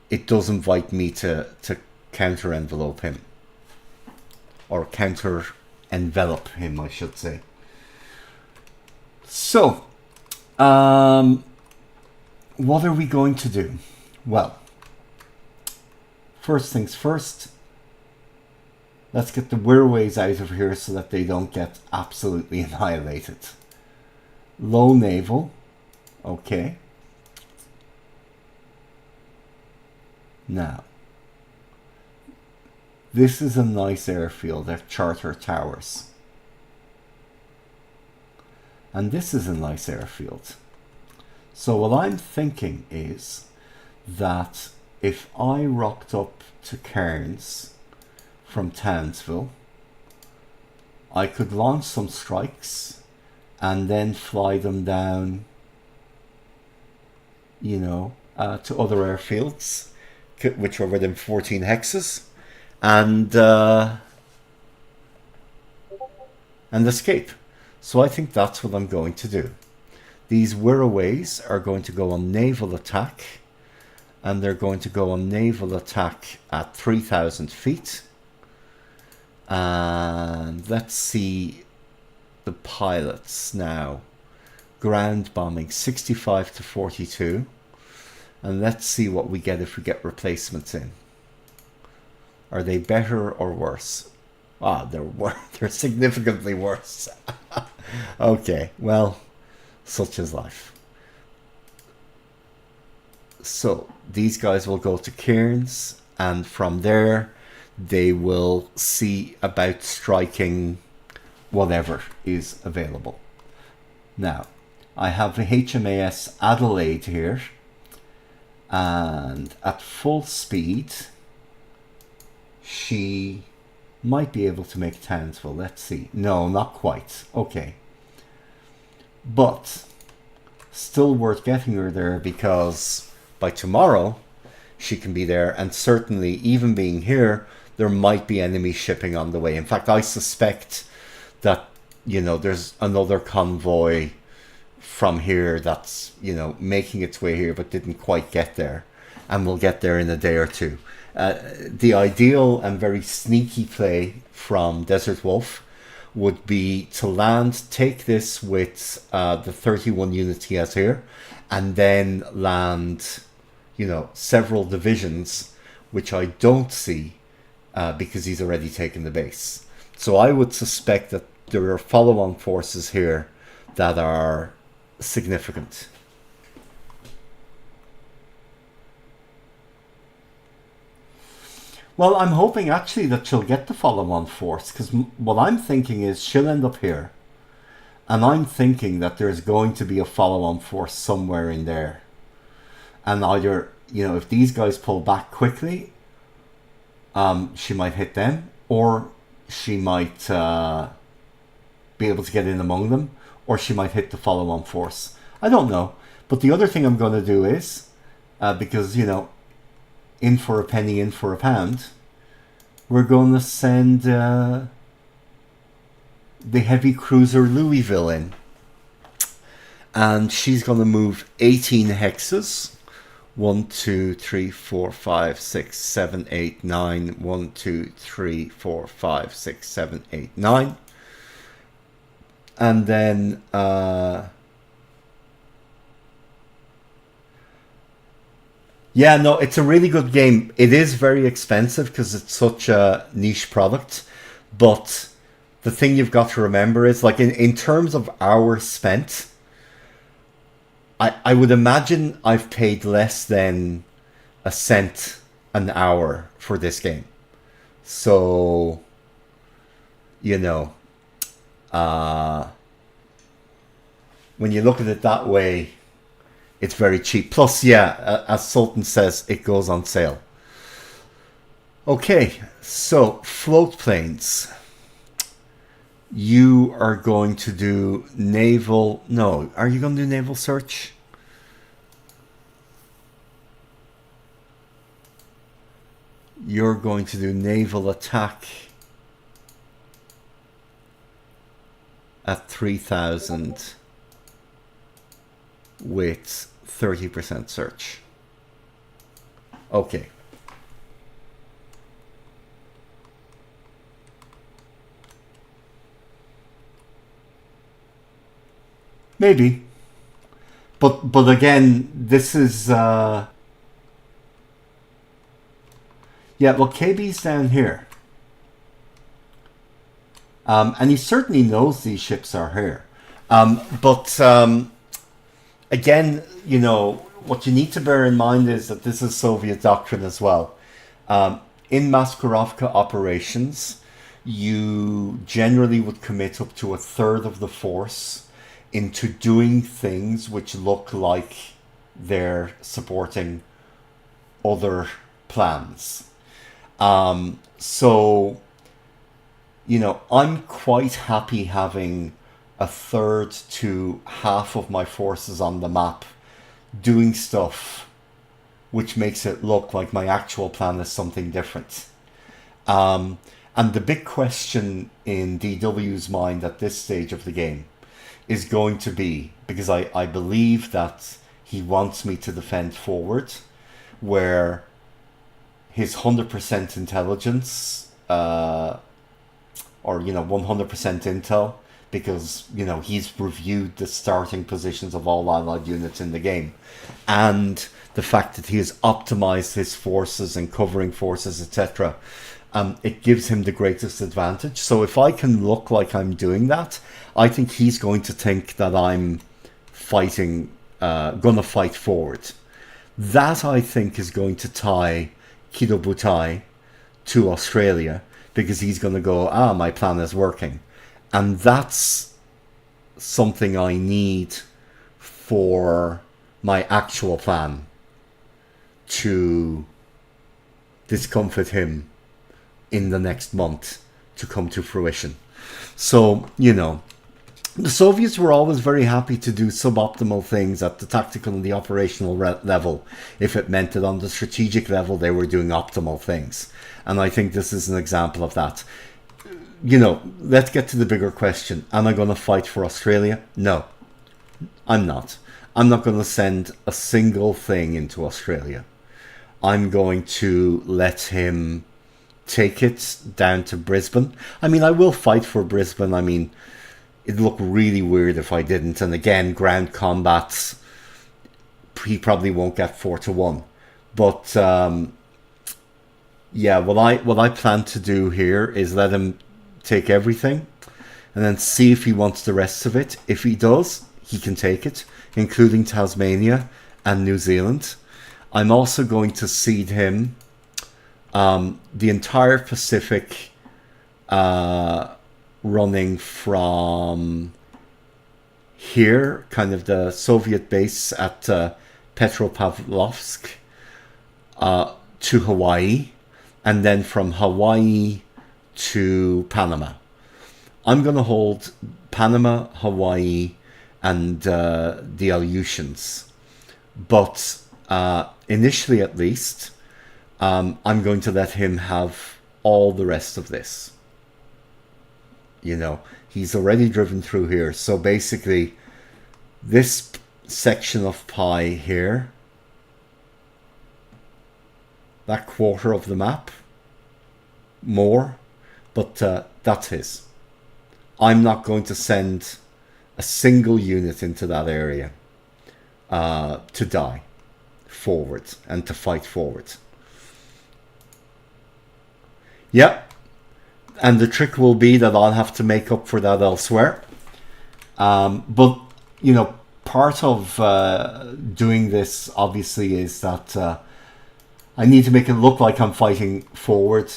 it does invite me to counter envelope him. Or counter envelop him, I should say. So, what are we going to do? Well, first things first, let's get the Wirraways out of here so that they don't get absolutely annihilated. Low naval, okay. Now, this is a nice airfield at Charter Towers. And this is a nice airfield. So what I'm thinking is that if I rocked up to Cairns from Townsville, I could launch some strikes and then fly them down, you know, to other airfields, which are within 14 hexes, and escape. So I think that's what I'm going to do. These Wirraways are going to go on naval attack, and they're going to go on naval attack at 3,000 feet. And let's see the pilots now. Ground bombing 65 to 42. And let's see what we get if we get replacements in. Are they better or worse? Ah, they're significantly worse. Okay, well, such is life. So these guys will go to Cairns, and from there they will see about striking whatever is available. Now, I have the HMAS Adelaide here, and at full speed she might be able to make Townsville. Let's see. No, not quite. Okay. But still worth getting her there, because by tomorrow she can be there, and certainly even being here, there might be enemy shipping on the way. In fact, I suspect that, you know, there's another convoy from here that's, you know, making its way here but didn't quite get there, and will get there in a day or two. The ideal and very sneaky play from Desert Wolf would be to land, take this with the 31 units he has here, and then land, you know, several divisions, which I don't see because he's already taken the base. So I would suspect that there are follow-on forces here that are significant. Well, I'm hoping actually that she'll get the follow-on force, because what I'm thinking is she'll end up here, and I'm thinking that there's going to be a follow-on force somewhere in there, and either, you know, if these guys pull back quickly, she might hit them, or she might be able to get in among them, or she might hit the follow-on force. I don't know. But the other thing I'm going to do is, because, you know, in for a penny, in for a pound, we're going to send the heavy cruiser Louisville in. And she's going to move 18 hexes. 1, 2, 3, 4, 5, 6, 7, 8, 9. 1, 2, 3, 4, 5, 6, 7, 8, 9. And then yeah, no, it's a really good game. It is very expensive because it's such a niche product, but the thing you've got to remember is, like, in terms of hours spent, I would imagine I've paid less than a cent an hour for this game. So, you know, when you look at it that way, it's very cheap. Plus, yeah, as Sultan says, it goes on sale. Okay, so float planes. You are going to do naval... No, are you going to do naval search? You're going to do naval attack at 3,000 with 30% search. Okay. Maybe. But again, this is... yeah, well, KB's down here. And he certainly knows these ships are here. But again, you know, what you need to bear in mind is that this is Soviet doctrine as well. In Maskarovka operations, you generally would commit up to a third of the force into doing things which look like they're supporting other plans. So, you know, I'm quite happy having a third to half of my forces on the map doing stuff which makes it look like my actual plan is something different. And the big question in DW's mind at this stage of the game is going to be, because I believe that he wants me to defend forward, where his 100% intelligence, or, you know, 100% intel, because, you know, he's reviewed the starting positions of all allied units in the game, and the fact that he has optimized his forces and covering forces, etc., it gives him the greatest advantage. So if I can look like I'm doing that, I think he's going to think that I'm fighting, gonna fight forward. That, I think, is going to tie Kido Butai to Australia, because he's going to go, my plan is working. And that's something I need for my actual plan to discomfit him in the next month to come to fruition. So, you know, the Soviets were always very happy to do suboptimal things at the tactical and the operational level if it meant that on the strategic level they were doing optimal things. And I think this is an example of that. You know, let's get to the bigger question. Am I going to fight for Australia? No, I'm not. I'm not going to send a single thing into Australia. I'm going to let him take it down to Brisbane. I mean, I will fight for Brisbane. I mean, it'd look really weird if I didn't. And again, ground combats, he probably won't get 4-1. But yeah, what I plan to do here is let him take everything and then see if he wants the rest of it. If he does, he can take it, including Tasmania and New Zealand. I'm also going to cede him the entire Pacific, running from here, kind of the Soviet base at Petropavlovsk, to Hawaii, and then from Hawaii to Panama. I'm going to hold Panama, Hawaii, and the Aleutians. But initially, at least, I'm going to let him have all the rest of this. You know, he's already driven through here. So basically, this section of pie here, that quarter of the map, more, but that's his. I'm not going to send a single unit into that area to die forward and to fight forward. Yep, And the trick will be that I'll have to make up for that elsewhere. But, you know, part of doing this, obviously, is that I need to make it look like I'm fighting forward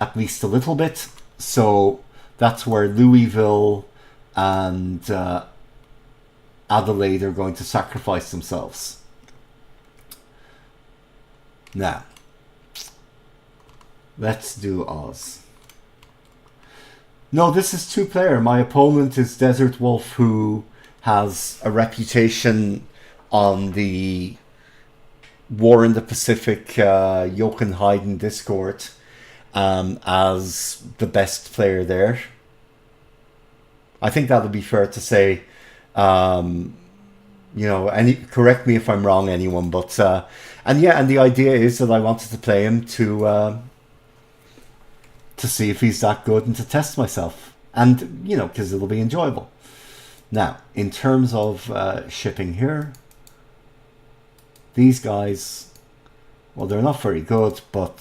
at least a little bit. So that's where Louisville and Adelaide are going to sacrifice themselves. Now, let's do Oz. No, this is 2-player. My opponent is Desert Wolf, who has a reputation on the War in the Pacific Jochen Haydn Discord as the best player there. I think that would be fair to say. You know, correct me if I'm wrong, anyone, but and the idea is that I wanted to play him to see if he's that good and to test myself, and you know, because it'll be enjoyable. Now, in terms of shipping here, these guys, well, they're not very good, but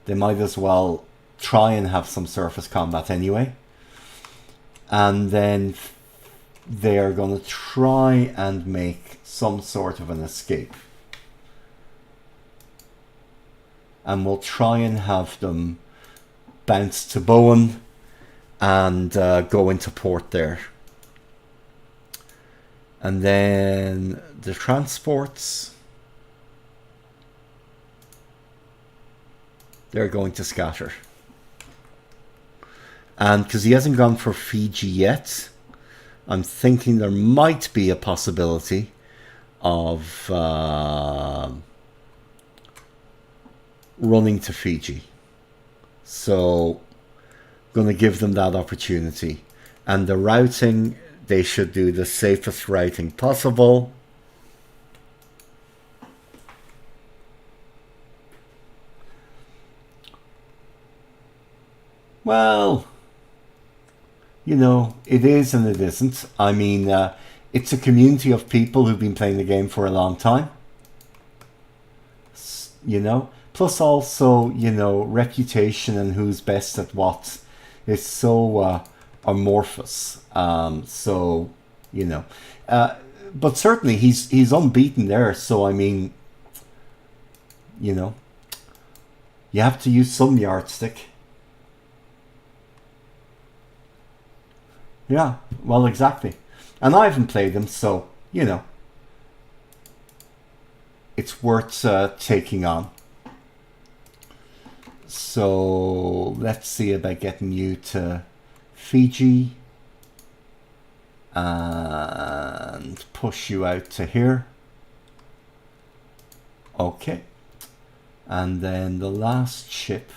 they might as well try and have some surface combat anyway. And then they are going to try and make some sort of an escape. And we'll try and have them bounce to Bowen and go into port there. And then the transports, they're going to scatter. And because he hasn't gone for Fiji yet, I'm thinking there might be a possibility of running to Fiji. So I'm going to give them that opportunity. And the routing, they should do the safest routing possible. Well, you know, it is and it isn't. I mean, it's a community of people who've been playing the game for a long time. You know, plus also, you know, reputation and who's best at what is so amorphous. So, you know, but certainly he's unbeaten there. So, I mean, you know, you have to use some yardstick. Yeah, well, exactly. And I haven't played them, so, you know, it's worth taking on. So, let's see about getting you to Fiji. And push you out to here. Okay. And then the last ship,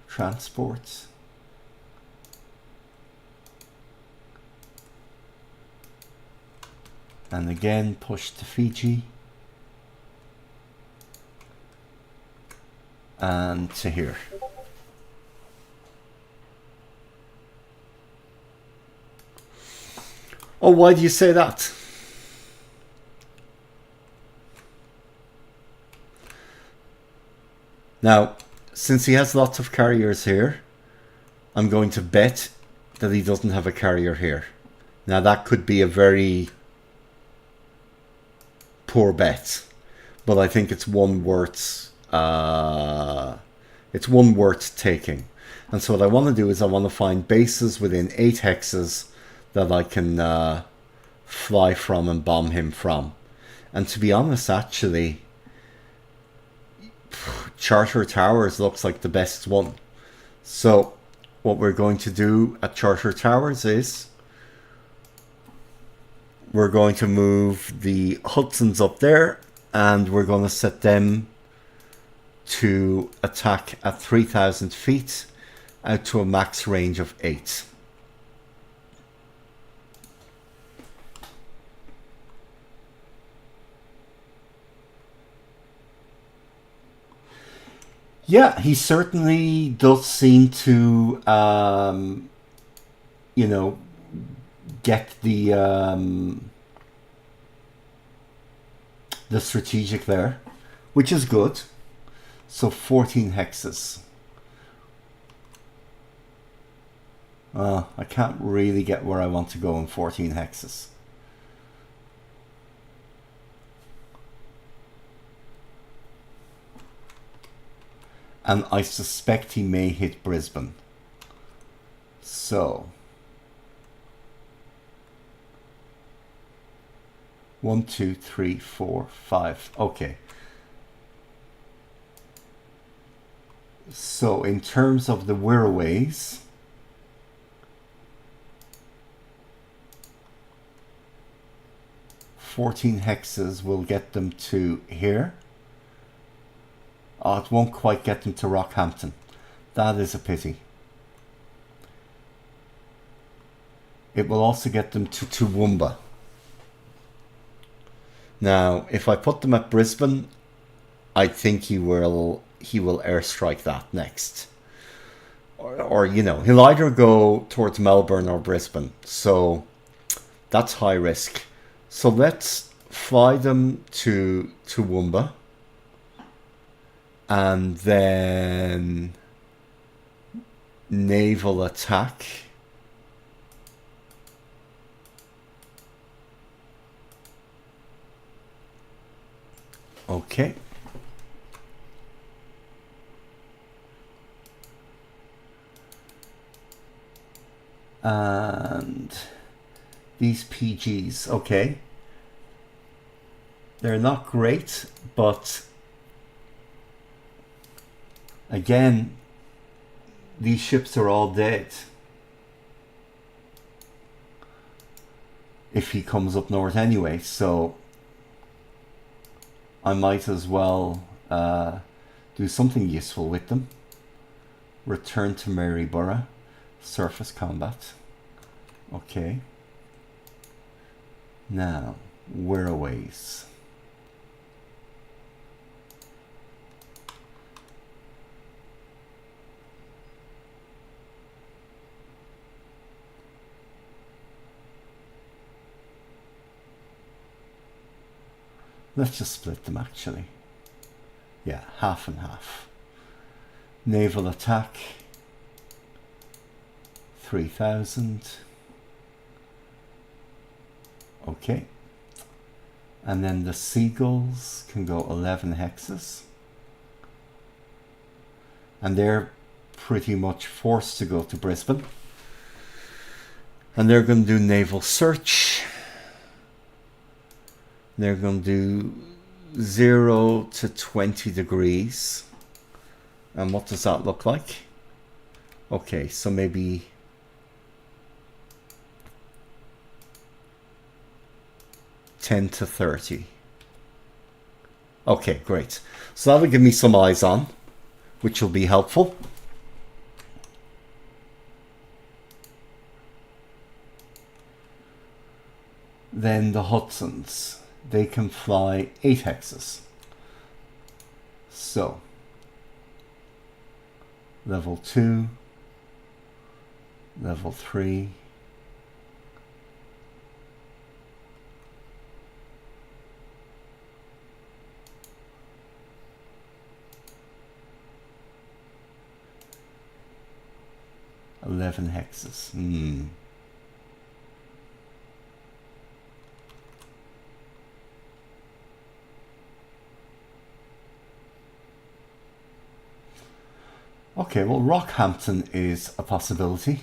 transports. And again, push to Fiji. And to here. Oh, why do you say that? Now, since he has lots of carriers here, I'm going to bet that he doesn't have a carrier here. Now, that could be a very poor bet, but I think it's one worth taking. And so what I want to do is I want to find bases within 8 hexes that I can fly from and bomb him from. And to be honest, actually, Charter Towers looks like the best one. So what we're going to do at Charter Towers is we're going to move the Hudsons up there, and we're going to set them to attack at 3,000 feet out to a max range of 8. Yeah, he certainly does seem to, you know, get the strategic there, which is good. So 14 hexes. I can't really get where I want to go in 14 hexes. And I suspect he may hit Brisbane. So 1, 2, 3, 4, 5. Okay. So in terms of the Wirraways, $14 hexes will get them to here. Oh, it won't quite get them to Rockhampton. That is a pity. It will also get them to Toowoomba. Now, if I put them at Brisbane, I think he will airstrike that next. Or you know, he'll either go towards Melbourne or Brisbane. So that's high risk. So let's fly them to Toowoomba. And then naval attack. Okay. And these PGs, okay. They're not great, but again, these ships are all dead. If he comes up north anyway, so I might as well do something useful with them. Return to Maryborough. Surface combat. Okay. Now, Wirraways. Let's just split them actually. Yeah, half and half. Naval attack. 3,000. Okay. And then the Seagulls can go 11 hexes. And they're pretty much forced to go to Brisbane. And they're going to do naval search. They're going to do 0 to 20 degrees. And what does that look like? Okay, so maybe 10 to 30. Okay, great. So that'll give me some eyes on, which will be helpful. Then the Hudsons, they can fly 8 hexes. So, level 2, level 3, $11 hexes. Okay, well, Rockhampton is a possibility.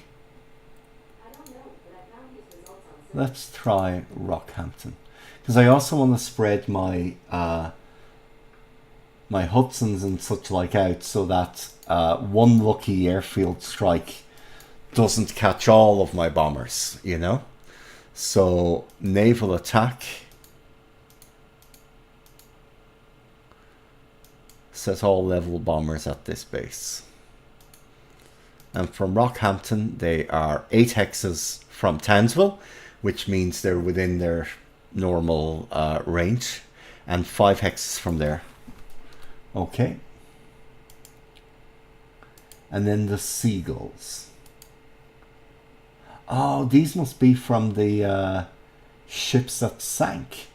I don't know, but I found these results on Let's try Rockhampton, because I also want to spread my my Hudsons and such like out so that one lucky airfield strike doesn't catch all of my bombers, you know? So, naval attack. Set all level bombers at this base. And from Rockhampton, they are 8 hexes from Townsville, which means they're within their normal range, and 5 hexes from there. Okay. And then the Seagulls. Oh, these must be from the ships that sank.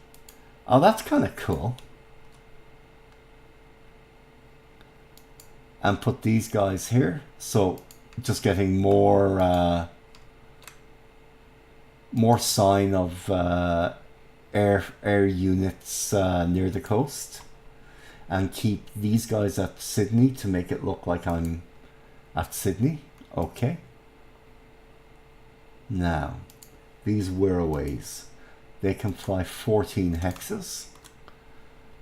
Oh, that's kind of cool. and put these guys here. So just getting more more sign of air units near the coast, and keep these guys at Sydney to make it look like I'm at Sydney. Okay. Now, these Wirraways, they can fly 14 hexes.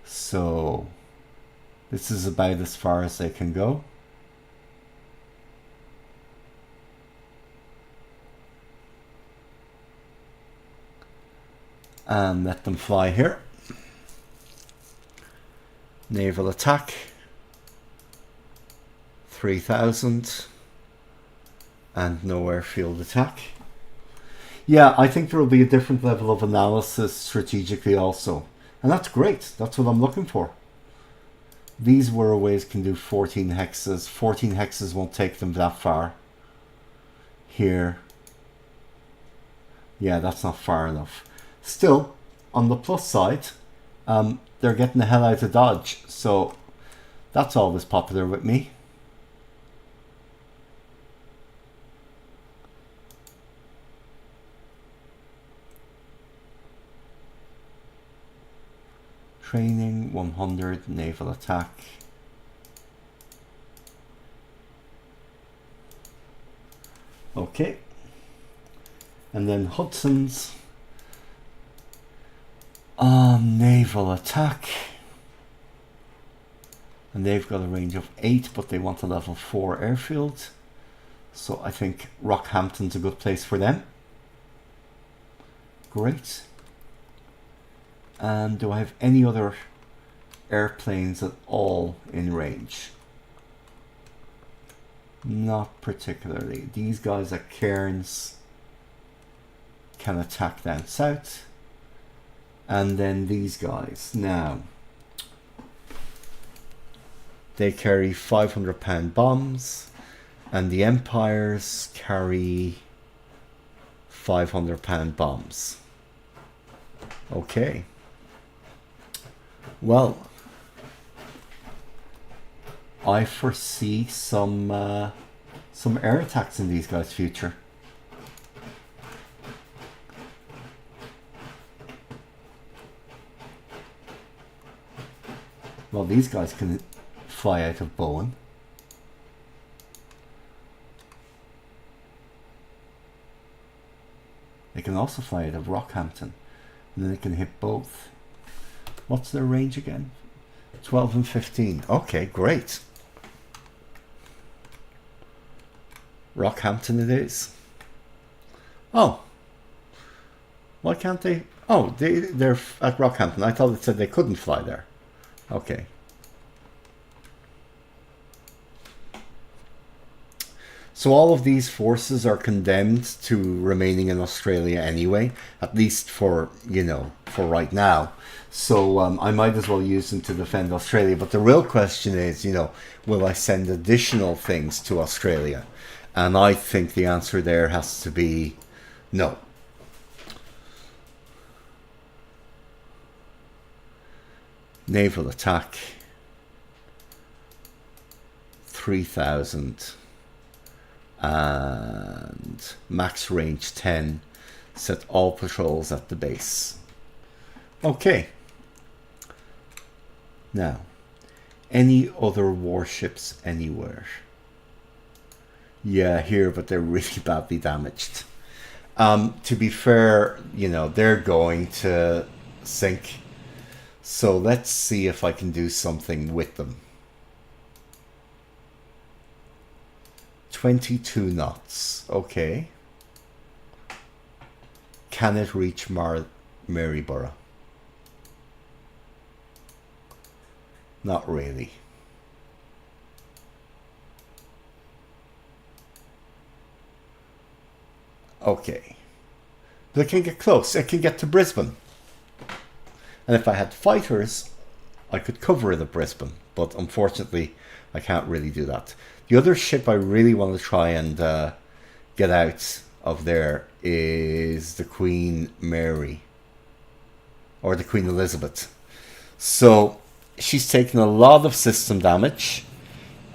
So this is about as far as they can go. And let them fly here. Naval attack. 3,000. And no airfield attack. Yeah, I think there will be a different level of analysis strategically also. And that's great. That's what I'm looking for. These Wirraways can do 14 hexes. 14 hexes won't take them that far. Here. Yeah, that's not far enough. Still, on the plus side, they're getting the hell out of Dodge. So that's always popular with me. Training, 100, naval attack. Okay. And then Hudson's naval attack. And they've got a range of 8, but they want a level 4 airfield. So I think Rockhampton's a good place for them. Great. And do I have any other airplanes at all in range? Not particularly. These guys at Cairns can attack down south. And then these guys. Now, they carry 500-pound bombs. And the Empires carry 500-pound bombs. Okay. Well, I foresee some air attacks in these guys' future. Well, these guys can fly out of Bowen. They can also fly out of Rockhampton. And then they can hit both. What's their range again? 12 and 15. Okay, great. Rockhampton it is. Oh. Why can't they? Oh, they're at Rockhampton. I thought it said they couldn't fly there. Okay. So all of these forces are condemned to remaining in Australia anyway, at least for, you know, for right now. So I might as well use them to defend Australia. But the real question is, you know, will I send additional things to Australia? And I think the answer there has to be no. Naval attack. 3,000. And max range 10. Set all patrols at the base. Okay. Now, any other warships anywhere? Yeah, here, but they're really badly damaged. To be fair, you know, they're going to sink. So let's see if I can do something with them. 22 knots. Okay. Can it reach Maryborough? Not really. Okay. But it can get close. It can get to Brisbane. And if I had fighters, I could cover it at Brisbane. But unfortunately, I can't really do that. The other ship I really want to try and get out of there is the Queen Mary. Or the Queen Elizabeth. So she's taken a lot of system damage.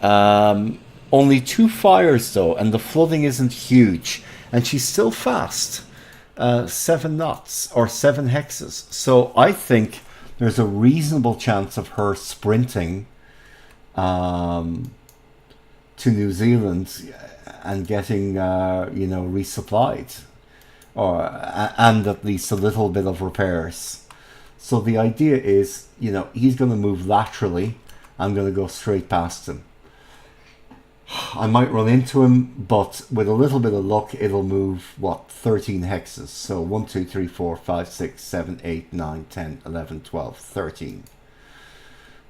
Only 2 fires though, and the flooding isn't huge, and she's still fast. 7 knots or 7 hexes. So I think there's a reasonable chance of her sprinting to New Zealand and getting, resupplied, or and at least a little bit of repairs. So the idea is, he's going to move laterally. I'm going to go straight past him. I might run into him, but with a little bit of luck, it'll move, 13 hexes. So 1, 2, 3, 4, 5, 6, 7, 8, 9, 10, 11, 12, 13.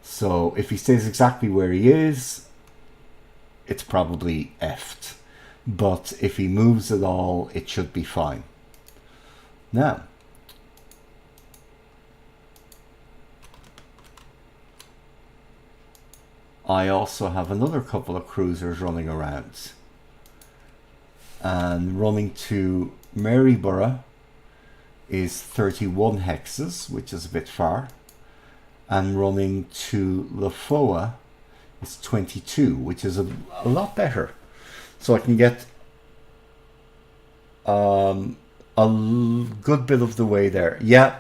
So if he stays exactly where he is, it's probably effed. But if he moves at all, it should be fine. Now, I also have another couple of cruisers running around. And running to Maryborough is 31 hexes, which is a bit far. And running to Lafoa is 22, which is a lot better. So I can get a good bit of the way there. Yeah.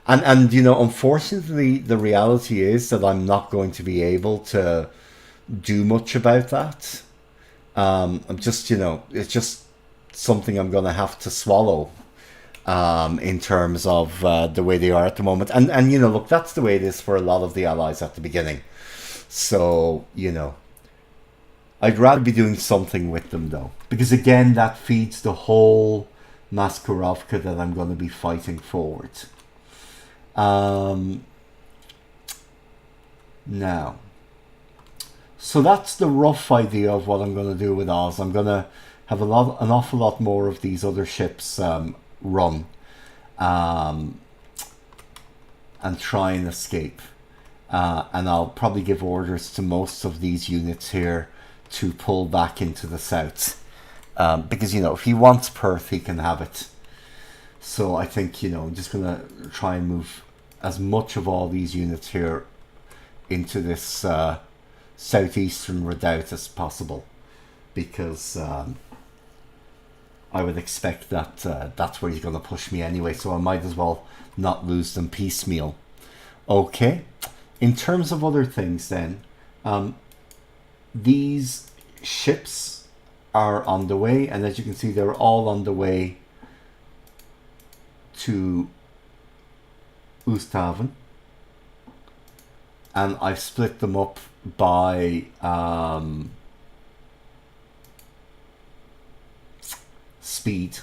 And unfortunately, the reality is that I'm not going to be able to do much about that. I'm just, it's just something I'm going to have to swallow in terms of the way they are at the moment. And look, that's the way it is for a lot of the allies at the beginning. So, I'd rather be doing something with them, though. Because, again, that feeds the whole Maskarovka that I'm going to be fighting forward. Now, so that's the rough idea of what I'm going to do with Oz. I'm going to have an awful lot more of these other ships run and try and escape. And I'll probably give orders to most of these units here to pull back into the south. Because, if he wants Perth, he can have it. So I think, I'm just going to try and move as much of all these units here into this southeastern redoubt as possible. Because I would expect that that's where he's going to push me anyway. So I might as well not lose them piecemeal. Okay. In terms of other things then, these ships are on the way. And as you can see, they're all on the way to Oosthaven, and I've split them up by speed.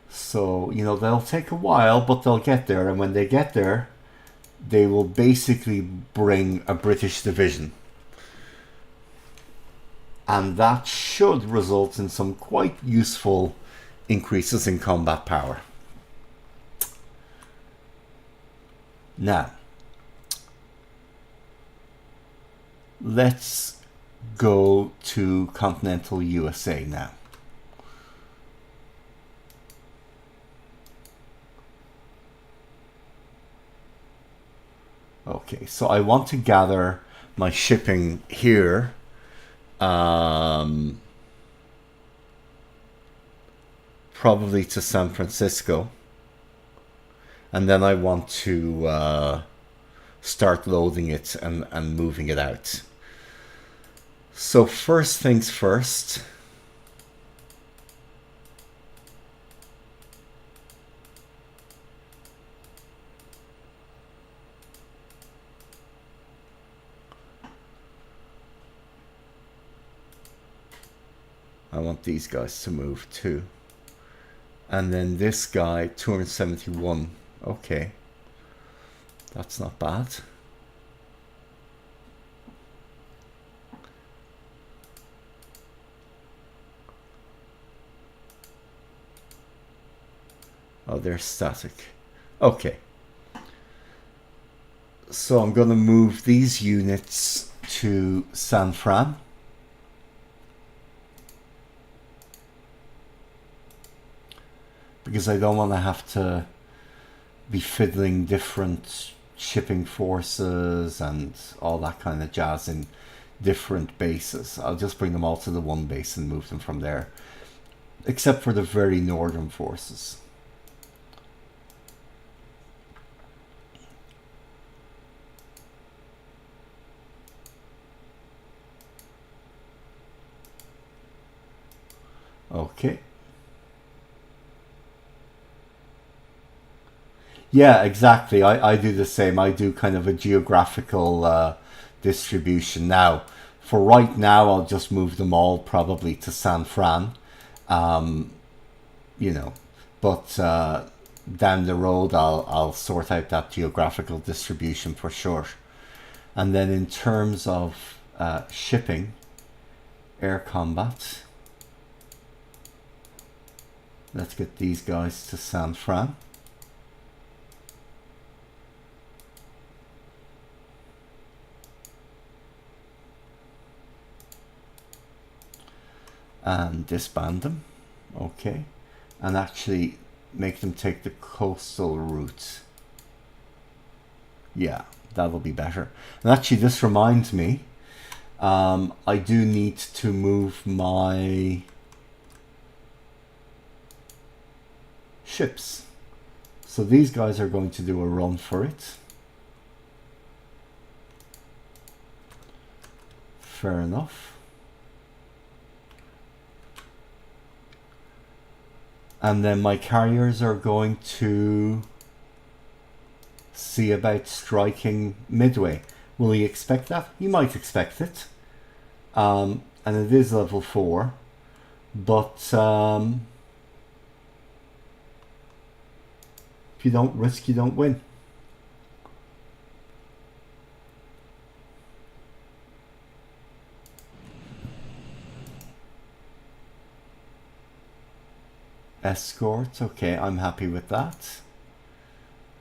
So, they'll take a while, but they'll get there, and when they get there, they will basically bring a British division. And that should result in some quite useful increases in combat power. Now, let's go to continental USA now. Okay, so I want to gather my shipping here. Probably to San Francisco, and then I want to start loading it and moving it out. So first things first, I want these guys to move too. And then this guy, 271. Okay. That's not bad. Oh, they're static. Okay. So I'm going to move these units to San Fran. Because I don't want to have to be fiddling different shipping forces and all that kind of jazz in different bases. I'll just bring them all to the one base and move them from there, except for the very northern forces. Okay. Yeah, exactly. I do the same. I do kind of a geographical distribution. Now, for right now, I'll just move them all probably to San Fran, you know, but down the road, I'll sort out that geographical distribution for sure. And then in terms of shipping, air combat, let's get these guys to San Fran. And disband them, okay, and actually make them take the coastal route. Yeah, that'll be better. And actually, this reminds me, I do need to move my ships. So these guys are going to do a run for it. Fair enough. And then my carriers are going to see about striking Midway. Will he expect that? He might expect it. And it is level 4. But if you don't risk, you don't win. Escort, okay, I'm happy with that.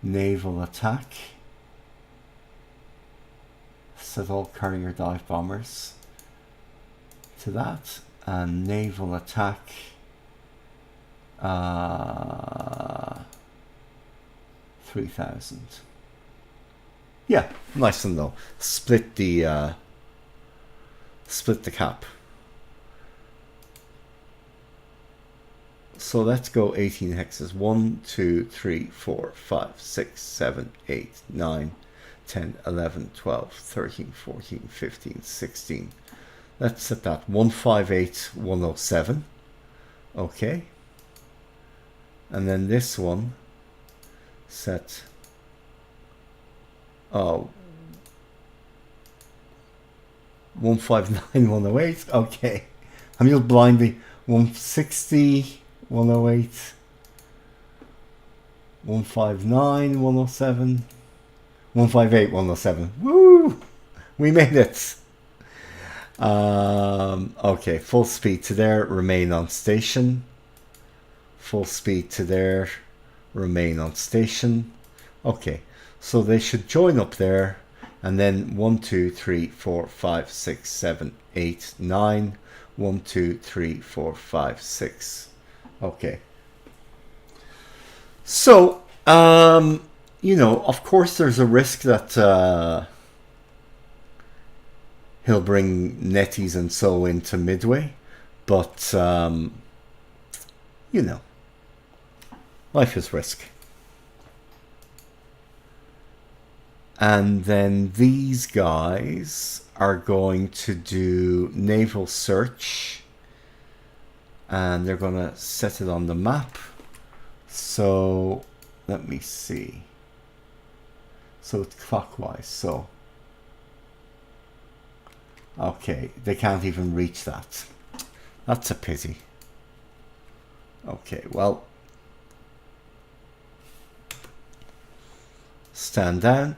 Naval attack. Set all carrier dive bombers to that. And naval attack. 3,000. Yeah, nice and low. Split the cap. So let's go 18 hexes. 1, 2, 3, 4, 5, 6, 7, 8, 9, 10, 11, 12, 13, 14, 15, 16. Let's set that 158, 107. Okay. And then this one set 159, 108. Okay. I'm just blindly 160. 108, 159, 107, 158, 107. Woo! We made it. Okay, full speed to there, remain on station. Full speed to there, remain on station. Okay, so they should join up there, and then 1, 2, 3, 4, 5, 6, 7, 8, 9. 1, 2, 3, 4, 5, 6. Okay. So, you know, of course there's a risk that he'll bring netties and so into Midway, but, you know, life is risk. And then these guys are going to do naval search. And they're going to set it on the map. So let me see. So it's clockwise. So, okay, they can't even reach that. That's a pity. Okay, well, stand down.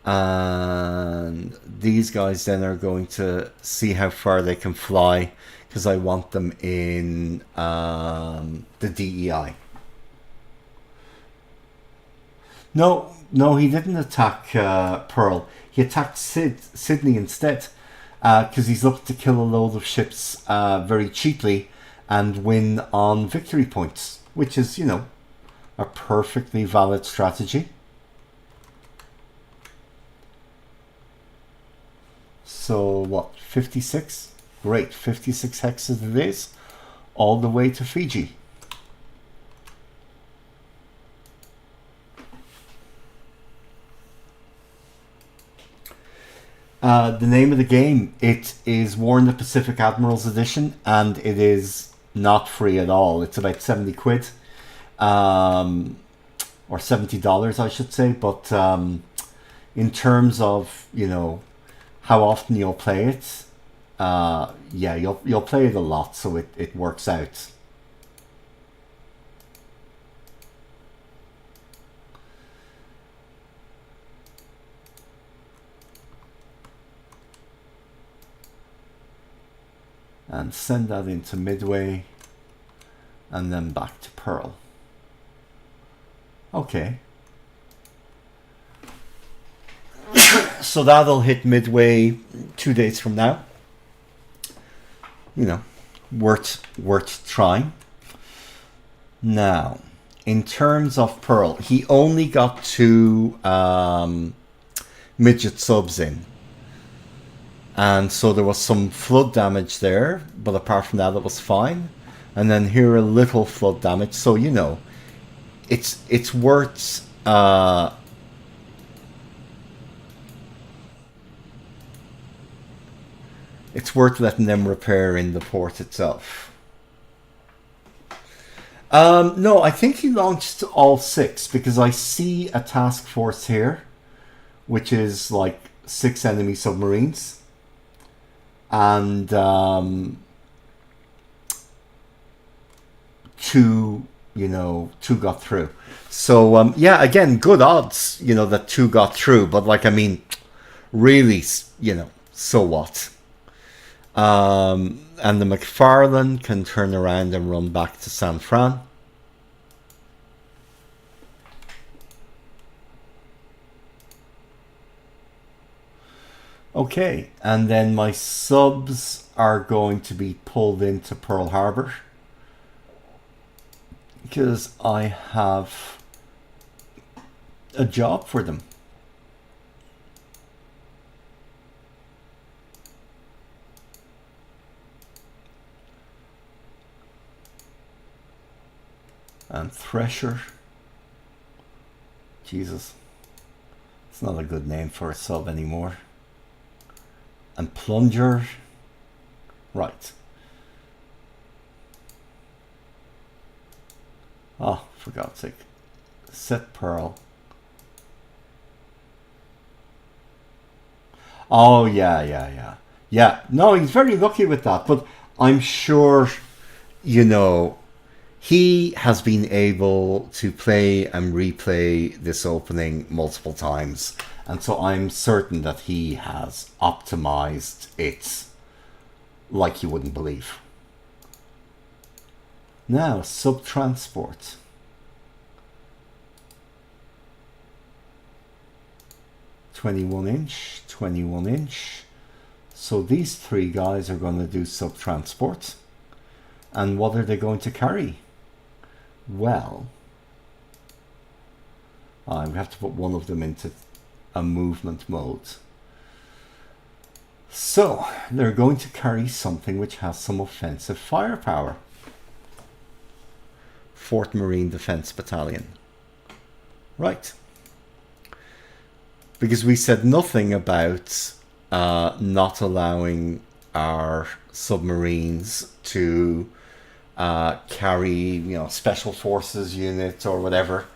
And these guys then are going to see how far they can fly, because I want them in the DEI. No, he didn't attack Pearl. He attacked Sydney instead, because he's looking to kill a load of ships very cheaply and win on victory points, which is, you know, a perfectly valid strategy. 56. Great, 56 hexes it is, all the way to Fiji. The name of the game, it is War in the Pacific Admirals Edition, and it is not free at all. It's about 70 quid, or $70, I should say. But in terms of, you know, how often you'll play it, yeah, you'll play it a lot, so it works out. And send that into Midway, and then back to Pearl. Okay. So that'll hit Midway 2 days from now. You know, worth trying. Now, in terms of Pearl, he only got 2 midget subs in. And so there was some flood damage there, but apart from that it was fine. And then here a little flood damage, so you know, it's worth it's worth letting them repair in the port itself. No, I think he launched all 6, because I see a task force here, which is like 6 enemy submarines. And 2 got through. So yeah, again, good odds, you know, that 2 got through. But like, I mean, really, you know, so what? And the McFarlane can turn around and run back to San Fran. Okay, and then my subs are going to be pulled into Pearl Harbor, because I have a job for them. And Thresher. Jesus, it's not a good name for a sub anymore. And Plunger. Right. Oh, for God's sake. Set Pearl. Oh, yeah. Yeah, no, he's very lucky with that. But I'm sure, you know, he has been able to play and replay this opening multiple times. And so I'm certain that he has optimized it like you wouldn't believe. Now, sub-transport. (21 inch, 21 inch). So these 3 guys are going to do sub-transport. And what are they going to carry? Well, we have to put one of them into a movement mode. So they're going to carry something which has some offensive firepower. 4th Marine Defense Battalion. Right. Because we said nothing about not allowing our submarines to carry, you know, special forces units or whatever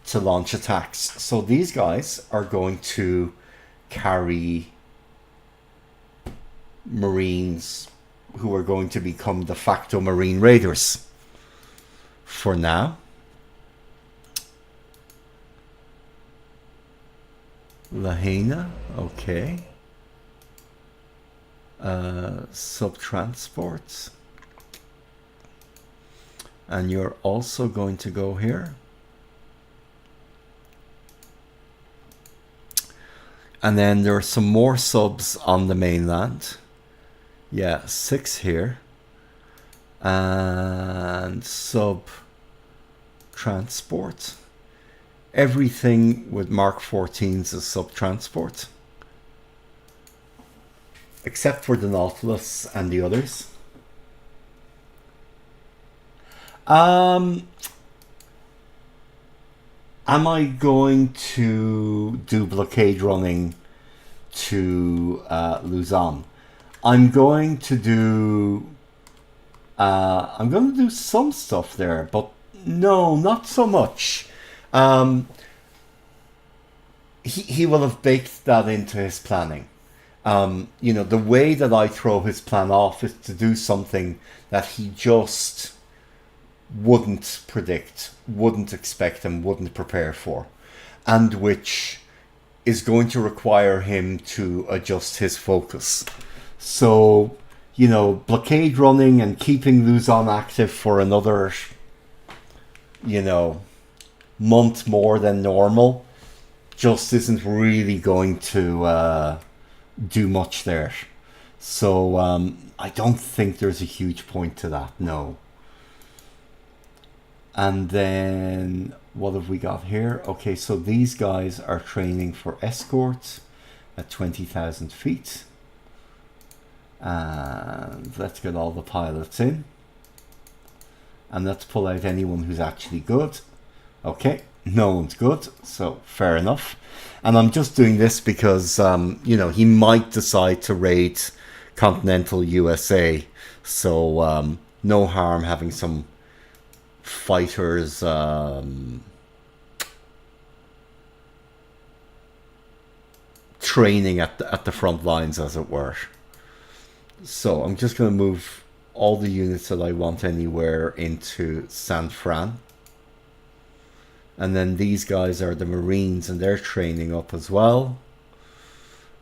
to launch attacks. So these guys are going to carry Marines who are going to become de facto Marine Raiders for now. Lahaina, okay. Sub-transports. And you're also going to go here. And then there are some more subs on the mainland. Yeah, 6 here. And sub-transport. Everything with Mark 14s is sub-transport. except for the Nautilus and the others. Am I going to do blockade running to Luzon? I'm going to do some stuff there, but no, not so much. He will have baked that into his planning. The way that I throw his plan off is to do something that he just wouldn't predict, wouldn't expect, and wouldn't prepare for, and which is going to require him to adjust his focus. So, blockade running and keeping Luzon active for another, month more than normal just isn't really going to do much there. So I don't think there's a huge point to that, no. And then what have we got here? Okay, so these guys are training for escort at 20,000 feet. And let's get all the pilots in. And let's pull out anyone who's actually good. Okay, no one's good, so fair enough. And I'm just doing this because, he might decide to raid continental USA. So no harm having some fighters training at the front lines, as it were. So I'm just going to move all the units that I want anywhere into San Fran. And then these guys are the Marines, and they're training up as well.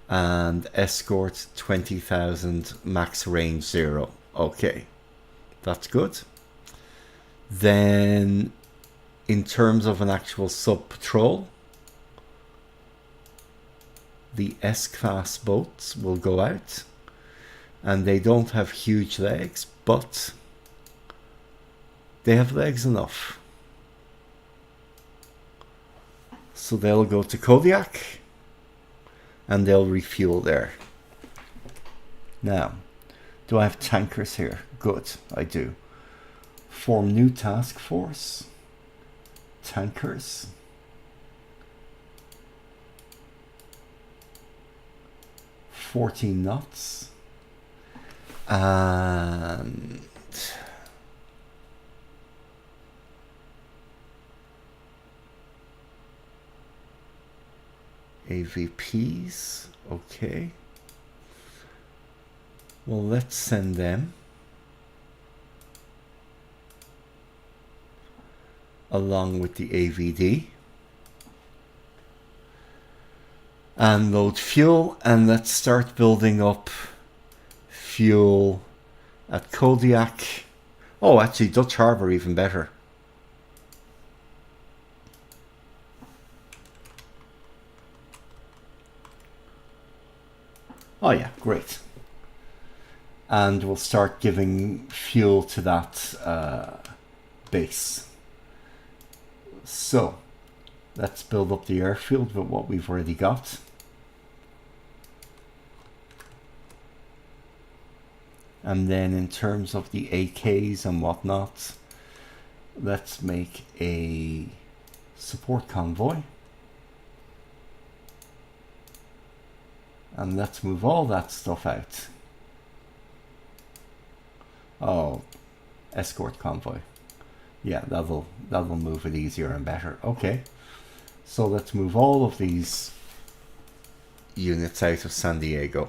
And escort 20,000, max range 0. Okay, that's good. Then in terms of an actual sub-patrol, the S-class boats will go out. And they don't have huge legs, but they have legs enough. So they'll go to Kodiak and they'll refuel there. Now, do I have tankers here? Good, I do. Form new task force. Tankers. $14 knots. And AVPs, okay. Well, let's send them along with the AVD and load fuel, and let's start building up fuel at Kodiak. Oh, actually, Dutch Harbor even better. Oh yeah, great. And we'll start giving fuel to that base. So let's build up the airfield with what we've already got. And then in terms of the AKs and whatnot, let's make a support convoy. And let's move all that stuff out. Oh, escort convoy. Yeah, that'll move it easier and better. Okay. So let's move all of these units out of San Diego.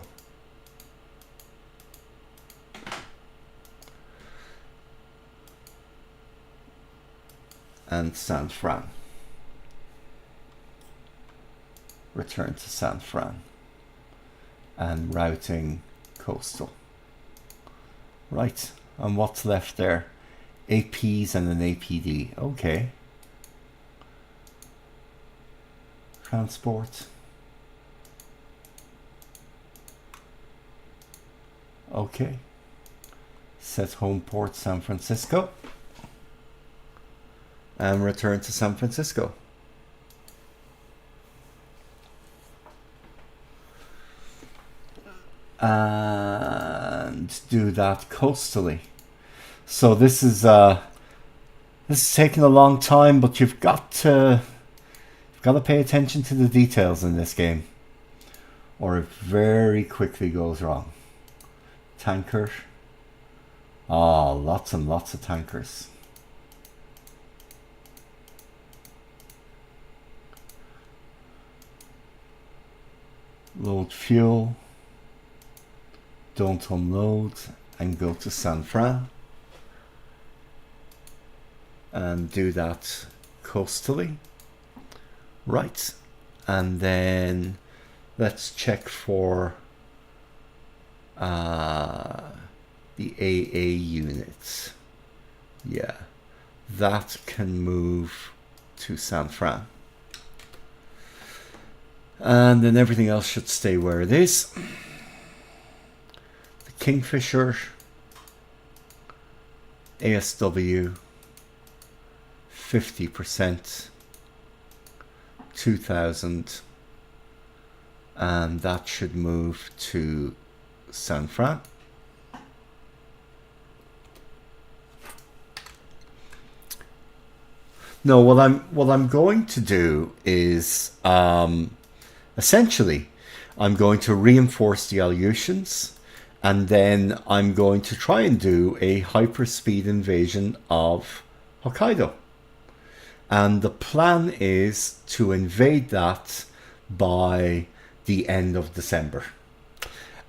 And San Fran. Return to San Fran. And routing coastal. Right, and what's left there? APs and an APD. Okay. Transport. Okay. Set home port San Francisco. And return to San Francisco. and do that coastally. So this is taking a long time, but you've got to pay attention to the details in this game, or it very quickly goes wrong. Tanker. Oh, lots and lots of tankers. Load fuel. Don't unload and go to San Fran. And do that coastally. Right. And then let's check for the AA units. Yeah, that can move to San Fran. And then everything else should stay where it is. The Kingfisher, ASW, 50%, 2,000, and that should move to San Fran. No, what I'm going to do is essentially I'm going to reinforce the Aleutians, and then I'm going to try and do a hyperspeed invasion of Hokkaido. And the plan is to invade that by the end of December.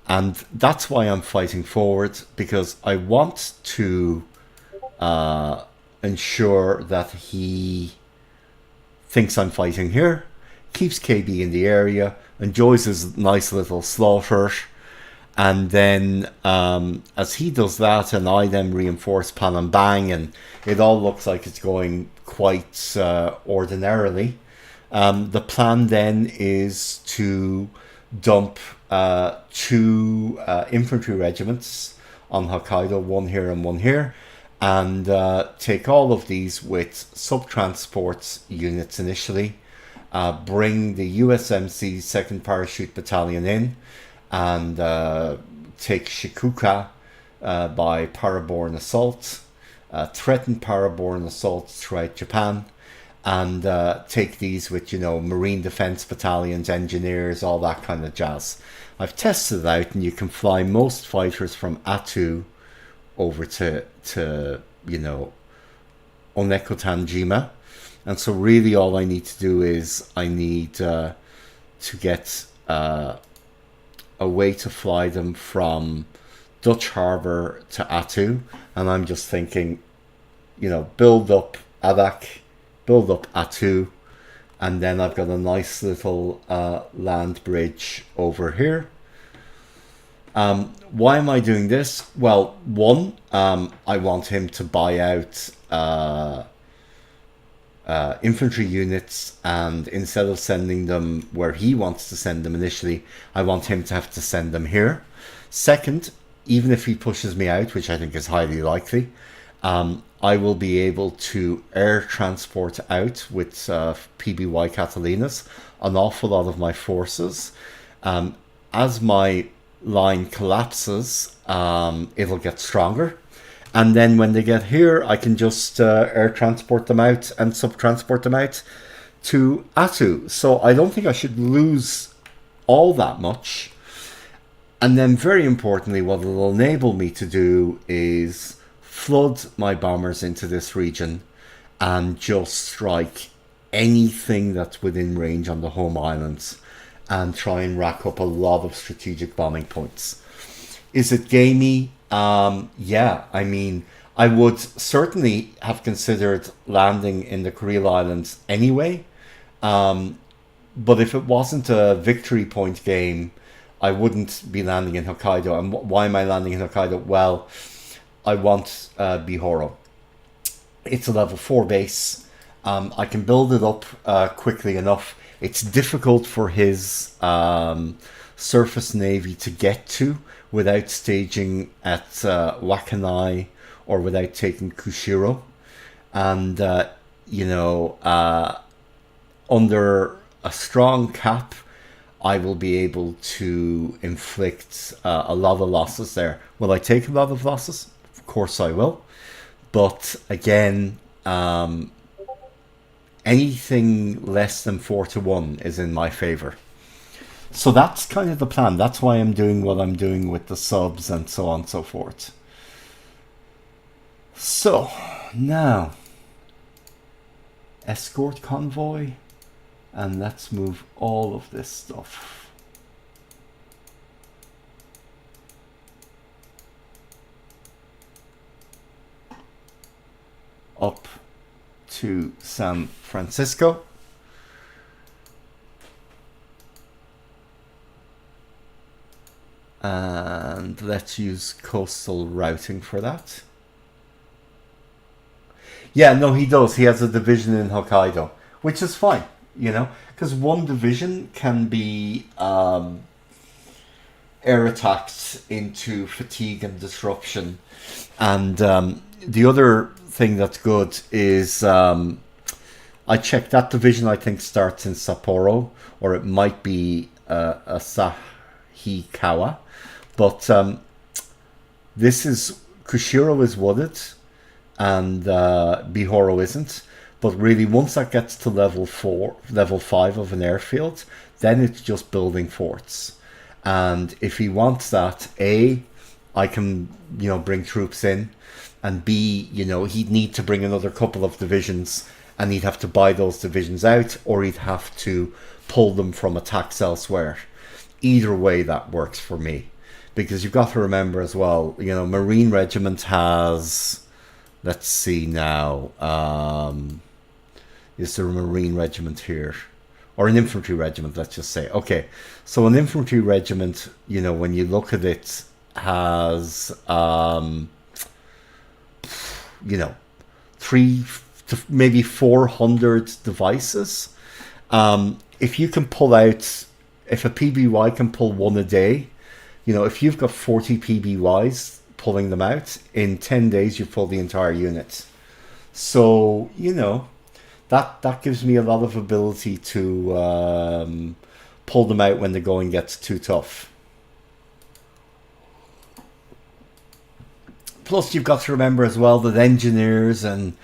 And that's why I'm fighting forward, because I want to ensure that he thinks I'm fighting here, keeps KB in the area, enjoys his nice little slaughter, and then as he does that and I then reinforce Panambang, and it all looks like it's going quite ordinarily, the plan then is to dump 2 infantry regiments on Hokkaido, one here and one here, and take all of these with sub-transport units initially, bring the USMC 2nd Parachute Battalion in, and take Shikuka by paraborne assault, threaten paraborne assaults throughout Japan, and take these with, you know, Marine Defense Battalions, engineers, all that kind of jazz. I've tested it out, and you can fly most fighters from Attu over to you know, Onekotanjima. And so really all I need to do is I need to get a way to fly them from Dutch Harbour to Attu. And I'm just thinking, you know, build up Adak, build up Attu, and then I've got a nice little land bridge over here. Why am I doing this? Well, one, I want him to buy out infantry units, and instead of sending them where he wants to send them initially, I want him to have to send them here. Second, even if he pushes me out, which I think is highly likely, I will be able to air transport out with PBY Catalinas an awful lot of my forces. As my line collapses, it'll get stronger, and then when they get here I can just air transport them out and sub-transport them out to Attu. So I don't think I should lose all that much. And then very importantly, what it'll enable me to do is flood my bombers into this region and just strike anything that's within range on the home islands, and try and rack up a lot of strategic bombing points. Is it gamey? Yeah, I mean, I would certainly have considered landing in the Kuril Islands anyway. But if it wasn't a victory point game, I wouldn't be landing in Hokkaido. And why am I landing in Hokkaido? Well, I want Bihoro. It's a level 4 base. I can build it up quickly enough. It's difficult for his surface navy to get to without staging at Wakanai or without taking Kushiro. And, you know, under a strong cap, I will be able to inflict a lot of losses there. Will I take a lot of losses? Of course I will. But again, anything less than 4-1 is in my favor. So that's kind of the plan. That's why I'm doing what I'm doing with the subs and so on and so forth. So now, escort convoy, and let's move all of this stuff. Up to San Francisco. And let's use coastal routing for that. Yeah, no, he does. He has a division in Hokkaido, which is fine, you know, because one division can be air attacked into fatigue and disruption. And the other thing that's good is I checked that division, I think, starts in Sapporo, or it might be Asahikawa. But this is, Kushiro is wooded and Bihoro isn't. But really, once that gets to level 5 of an airfield, then it's just building forts. And if he wants that, A, I can, you know, bring troops in, and B, you know, he'd need to bring another couple of divisions, and he'd have to buy those divisions out, or he'd have to pull them from attacks elsewhere. Either way, that works for me. Because you've got to remember as well, you know, Marine Regiment has, let's see now, is there a Marine Regiment here? Or an Infantry Regiment, let's just say. Okay, so an Infantry Regiment, you know, when you look at it, has, you know, 3 to maybe 400 devices. If you can pull out, if a PBY can pull one a day, you know, if you've got 40 PBYs pulling them out, in 10 days you pull the entire unit. So, you know, that gives me a lot of ability to pull them out when the going gets too tough. Plus, you've got to remember as well that engineers and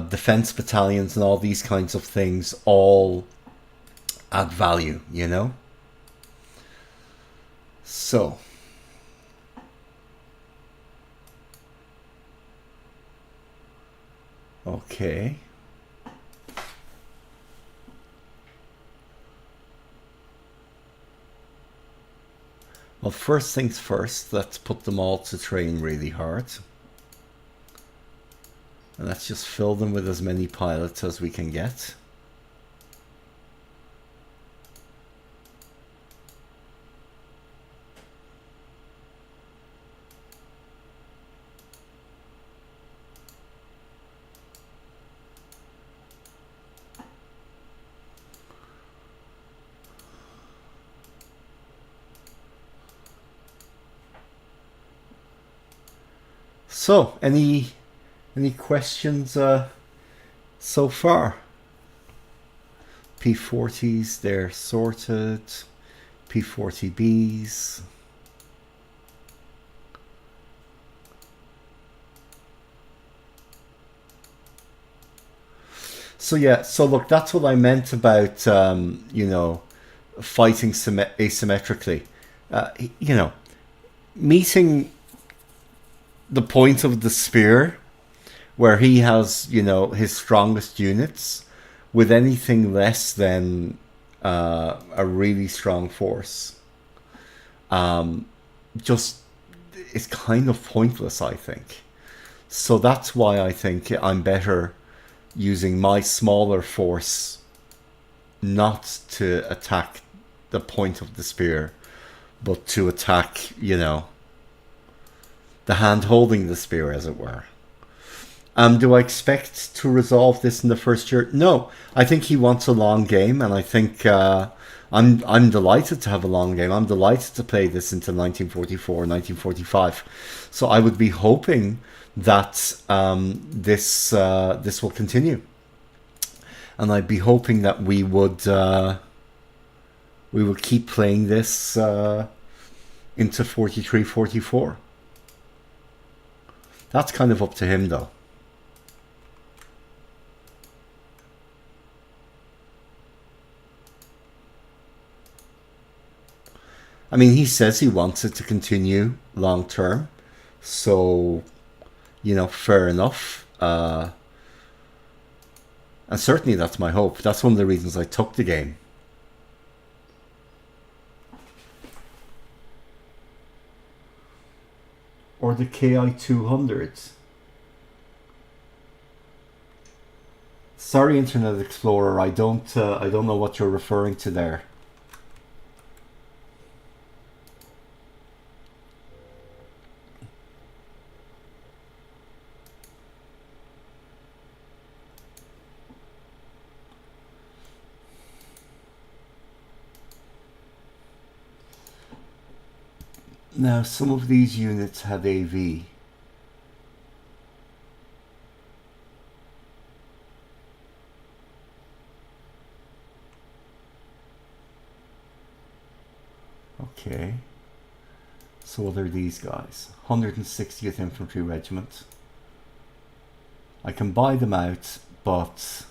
defense battalions and all these kinds of things all add value, you know? So, okay. Well, first things first, let's put them all to train really hard. And let's just fill them with as many pilots as we can get. So, any questions so far? P40s, they're sorted. P40Bs. So yeah, so look, that's what I meant about, you know, fighting asymmetrically. You know, meeting the point of the spear where he has, you know, his strongest units with anything less than a really strong force just is kind of pointless, I think. So that's why I think I'm better using my smaller force not to attack the point of the spear, but to attack, you know, the hand holding the spear, as it were. Do I expect to resolve this in the first year? No, I think he wants a long game, and I think I'm delighted to have a long game. I'm delighted to play this into 1944, 1945. So I would be hoping that this will continue, and I'd be hoping that we would we will keep playing this into 43, 44. That's kind of up to him, though. I mean, he says he wants it to continue long term, so, you know, fair enough. And certainly that's my hope. That's one of the reasons I took the game. Or the KI200. Sorry, Internet Explorer, I don't know what you're referring to there. Now, some of these units have AV. Okay. So what are these guys? 160th Infantry Regiment. I can buy them out, but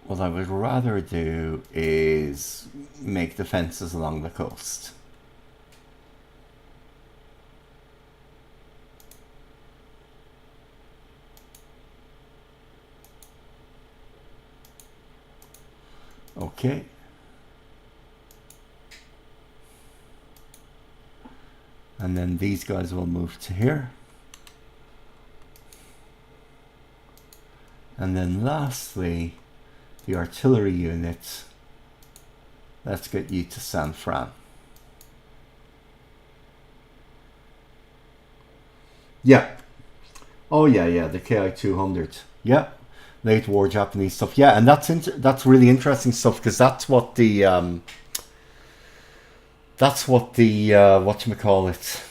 what I would rather do is make defences along the coast. Okay. And then these guys will move to here. And then lastly, the artillery units. Let's get you to San Fran. Yeah. Oh yeah, the KI-200. Yeah. Late war Japanese stuff. Yeah, and that's really interesting stuff, because that's what the whatchamacallit,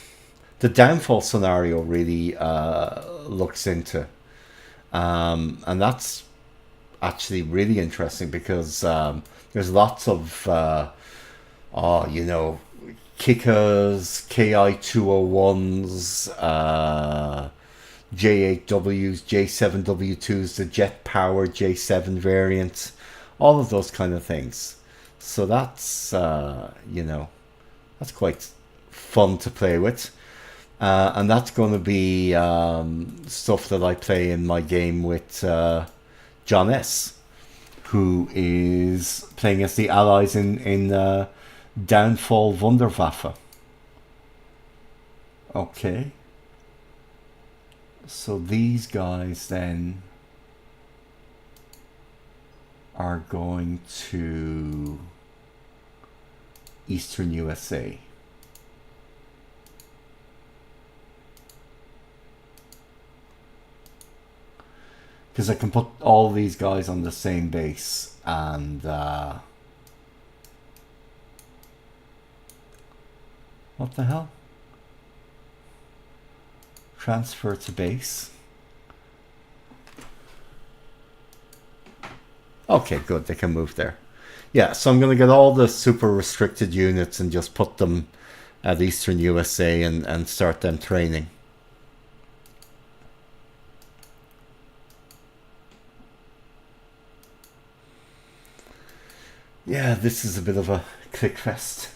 the downfall scenario really looks into. And that's actually really interesting, because there's lots of you know, kickers, KI-201s, J8Ws, J7W2s, the jet powered J7 variant, all of those kind of things. So that's you know, that's quite fun to play with. And that's going to be stuff that I play in my game with John S., who is playing as the Allies in Downfall Wunderwaffe. Okay. So these guys then are going to Eastern USA. Because I can put all these guys on the same base and what the hell? Transfer to base. Okay, good, they can move there. Yeah, so I'm going to get all the super restricted units and just put them at Eastern USA and start them training. Yeah, this is a bit of a click fest.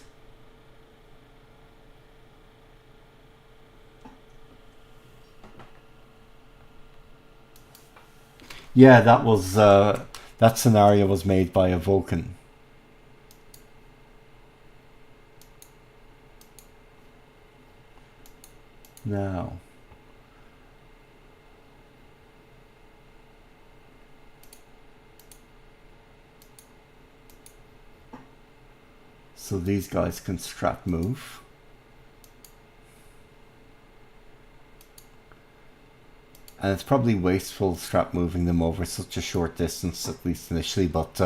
Yeah, that was that scenario was made by a Vulcan. Now, so these guys can strat move. And it's probably wasteful strat moving them over such a short distance, at least initially, but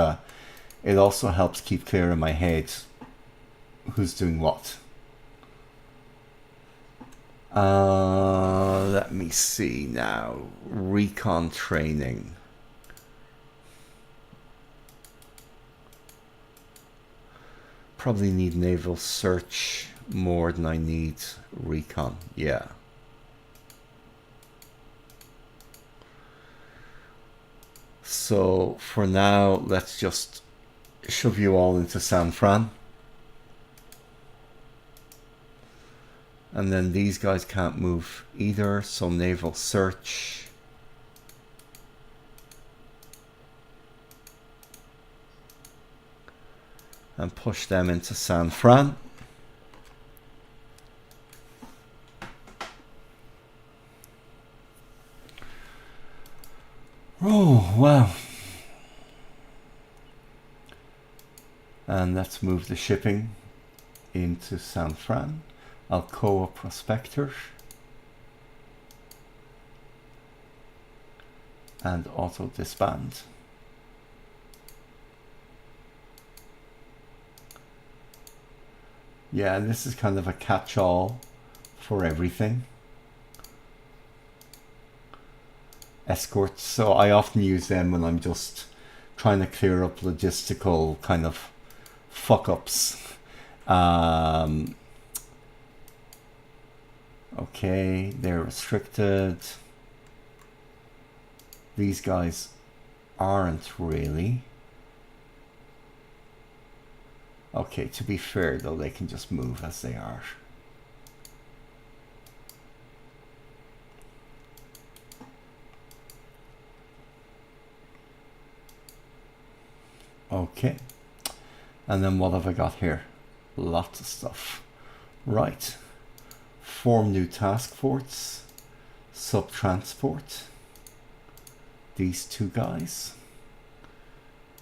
it also helps keep clear in my head who's doing what. Let me see now. Recon training. probably need naval search more than I need recon. Yeah. So for now, let's just shove you all into San Fran. And then these guys can't move either, so naval search. And push them into San Fran. Oh, wow. And let's move the shipping into San Fran. Alcoa Prospector. And auto disband. Yeah, and this is kind of a catch-all for everything. Escorts, so I often use them when I'm just trying to clear up logistical kind of fuck-ups. Okay, they're restricted. These guys aren't really. Okay, to be fair though, they can just move as they are. Okay, and then what have I got here? Lots of stuff. Right, form new task force, sub-transport, these two guys.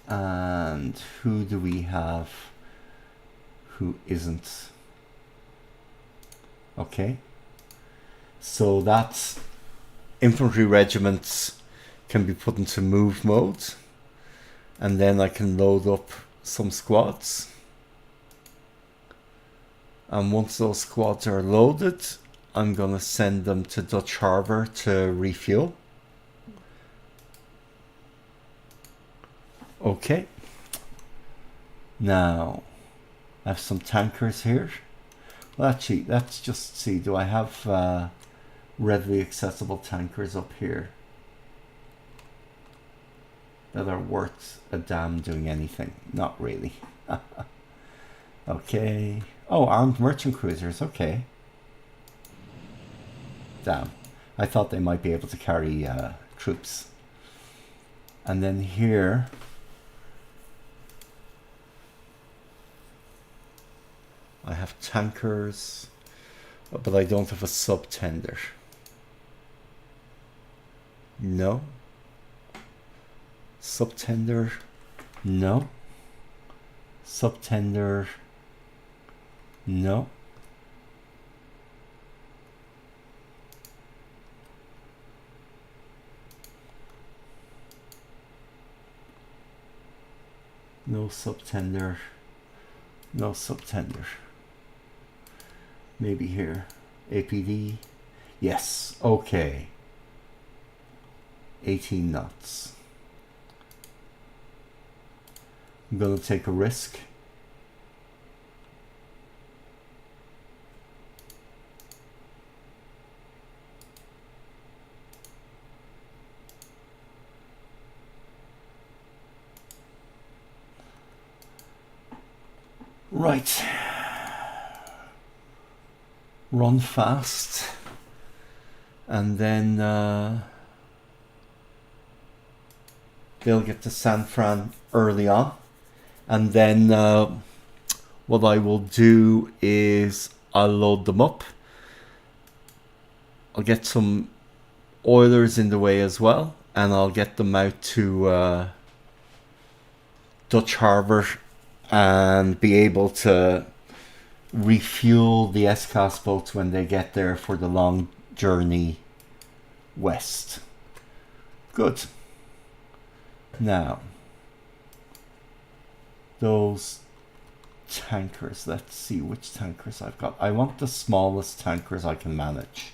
And who do we have who isn't? Okay, so that's infantry regiments can be put into move mode, and then I can load up some squads, and once those squads are loaded, I'm gonna send them to Dutch Harbor to refuel. Okay, now I have some tankers here. Well, actually, let's just see, do I have readily accessible tankers up here that are worth a damn doing anything? Not really. Okay. Oh, armed merchant cruisers, okay. Damn, I thought they might be able to carry troops. And then here, I have tankers, but I don't have a sub-tender. No. Sub-tender, no. Sub-tender, no. No sub-tender, no sub-tender. Maybe here, APD, yes, okay. 18 knots. I'm gonna take a risk. Right. Run fast. And then they'll get to San Fran early on. And then what I will do is I'll load them up. I'll get some oilers in the way as well, and I'll get them out to Dutch Harbor and be able to refuel the S-Class boats when they get there for the long journey west. Good. Now, those tankers, let's see which tankers I've got. I want the smallest tankers I can manage.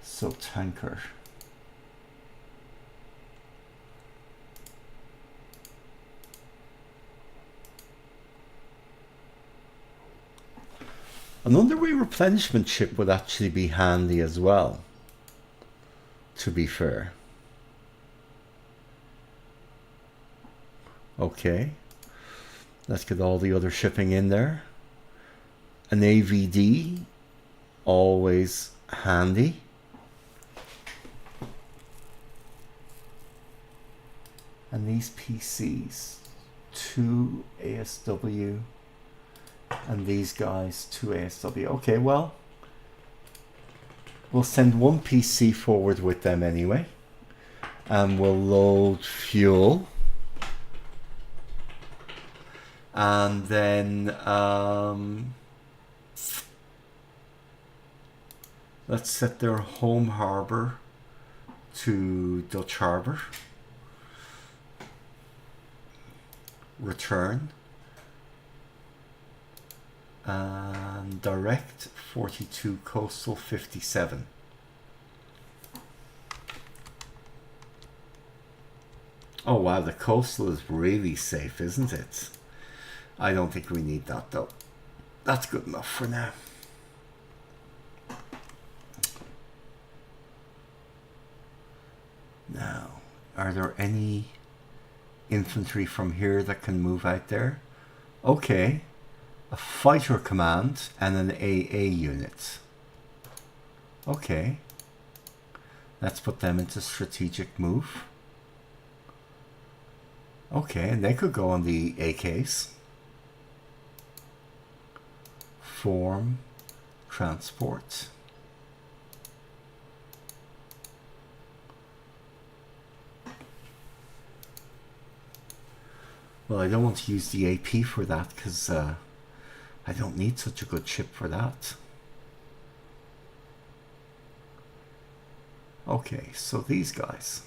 So tanker. An underway replenishment ship would actually be handy as well, to be fair. Okay, let's get all the other shipping in there. An AVD, always handy. And these PCs, 2 ASW, and these guys, 2 ASW. Okay, well, we'll send one PC forward with them anyway, and we'll load fuel. And then let's set their home harbor to Dutch Harbor. Return. And direct 42 coastal 57. Oh wow, the coastal is really safe, isn't it? I don't think we need that though. That's good enough for now. Now, are there any infantry from here that can move out there? Okay, a fighter command and an AA unit. Okay, let's put them into strategic move. Okay, and they could go on the AKs. Form, transport. Well, I don't want to use the AP for that because I don't need such a good ship for that. Okay, so these guys.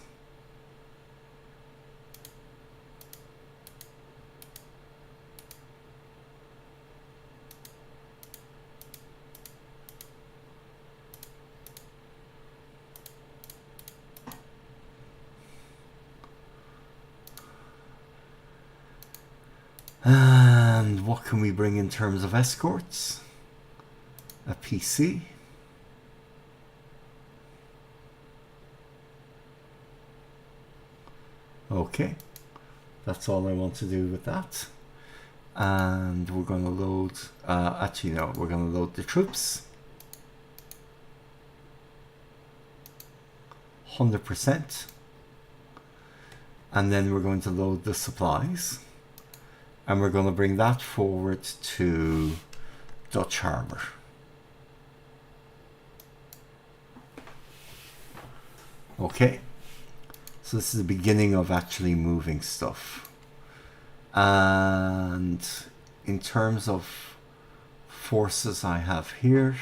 And what can we bring in terms of escorts? A PC. Okay, that's all I want to do with that. And we're going to load, actually no, we're going to load the troops. 100%. And then we're going to load the supplies. And we're going to bring that forward to Dutch Harbor. Okay, so this is the beginning of actually moving stuff. And in terms of forces I have here,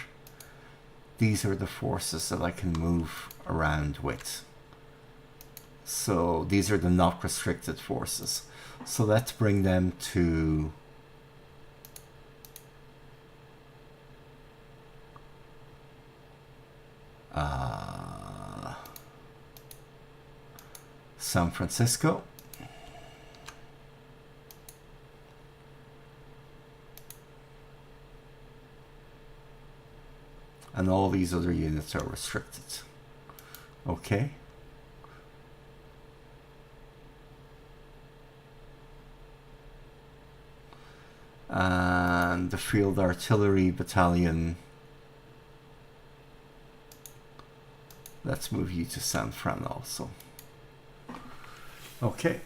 these are the forces that I can move around with. So these are the not restricted forces. So let's bring them to San Francisco. And all these other units are restricted. Okay. And the Field Artillery Battalion, let's move you to San Fran also. Okay,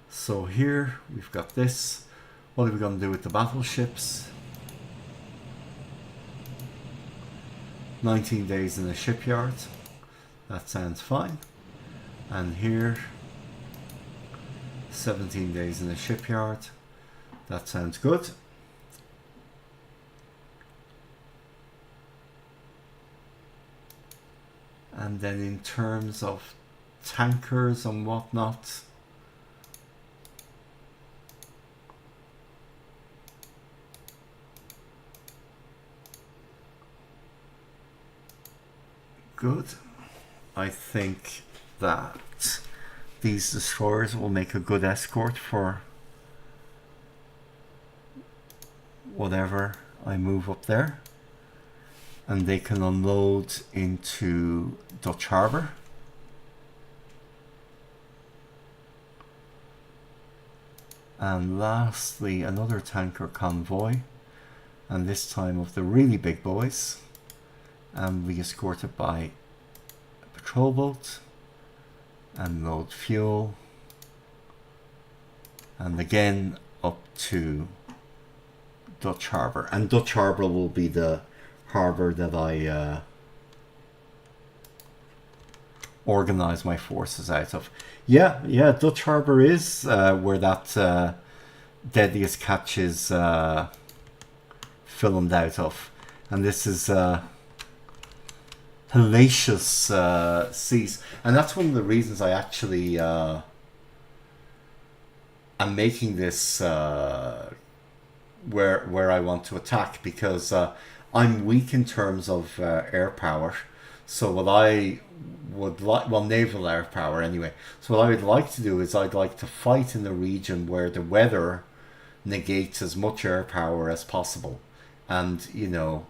so here we've got this. What are we going to do with the battleships? 19 days in the shipyard, that sounds fine. And here 17 days in the shipyard, that sounds good. And then in terms of tankers and whatnot, good. I think that these destroyers will make a good escort for whatever I move up there, and they can unload into Dutch Harbour. And lastly, another tanker convoy, and this time of the really big boys, and we escort it by a patrol boat and load fuel, and again up to Dutch Harbour. And Dutch Harbour will be the harbour that I organize my forces out of. Yeah, Dutch Harbour is where that Deadliest Catch is filmed out of. And this is hellacious seas. And that's one of the reasons I actually am making this where I want to attack, because I'm weak in terms of air power. So what I would like, well, naval air power anyway. So what I would like to do is I'd like to fight in the region where the weather negates as much air power as possible. And, you know,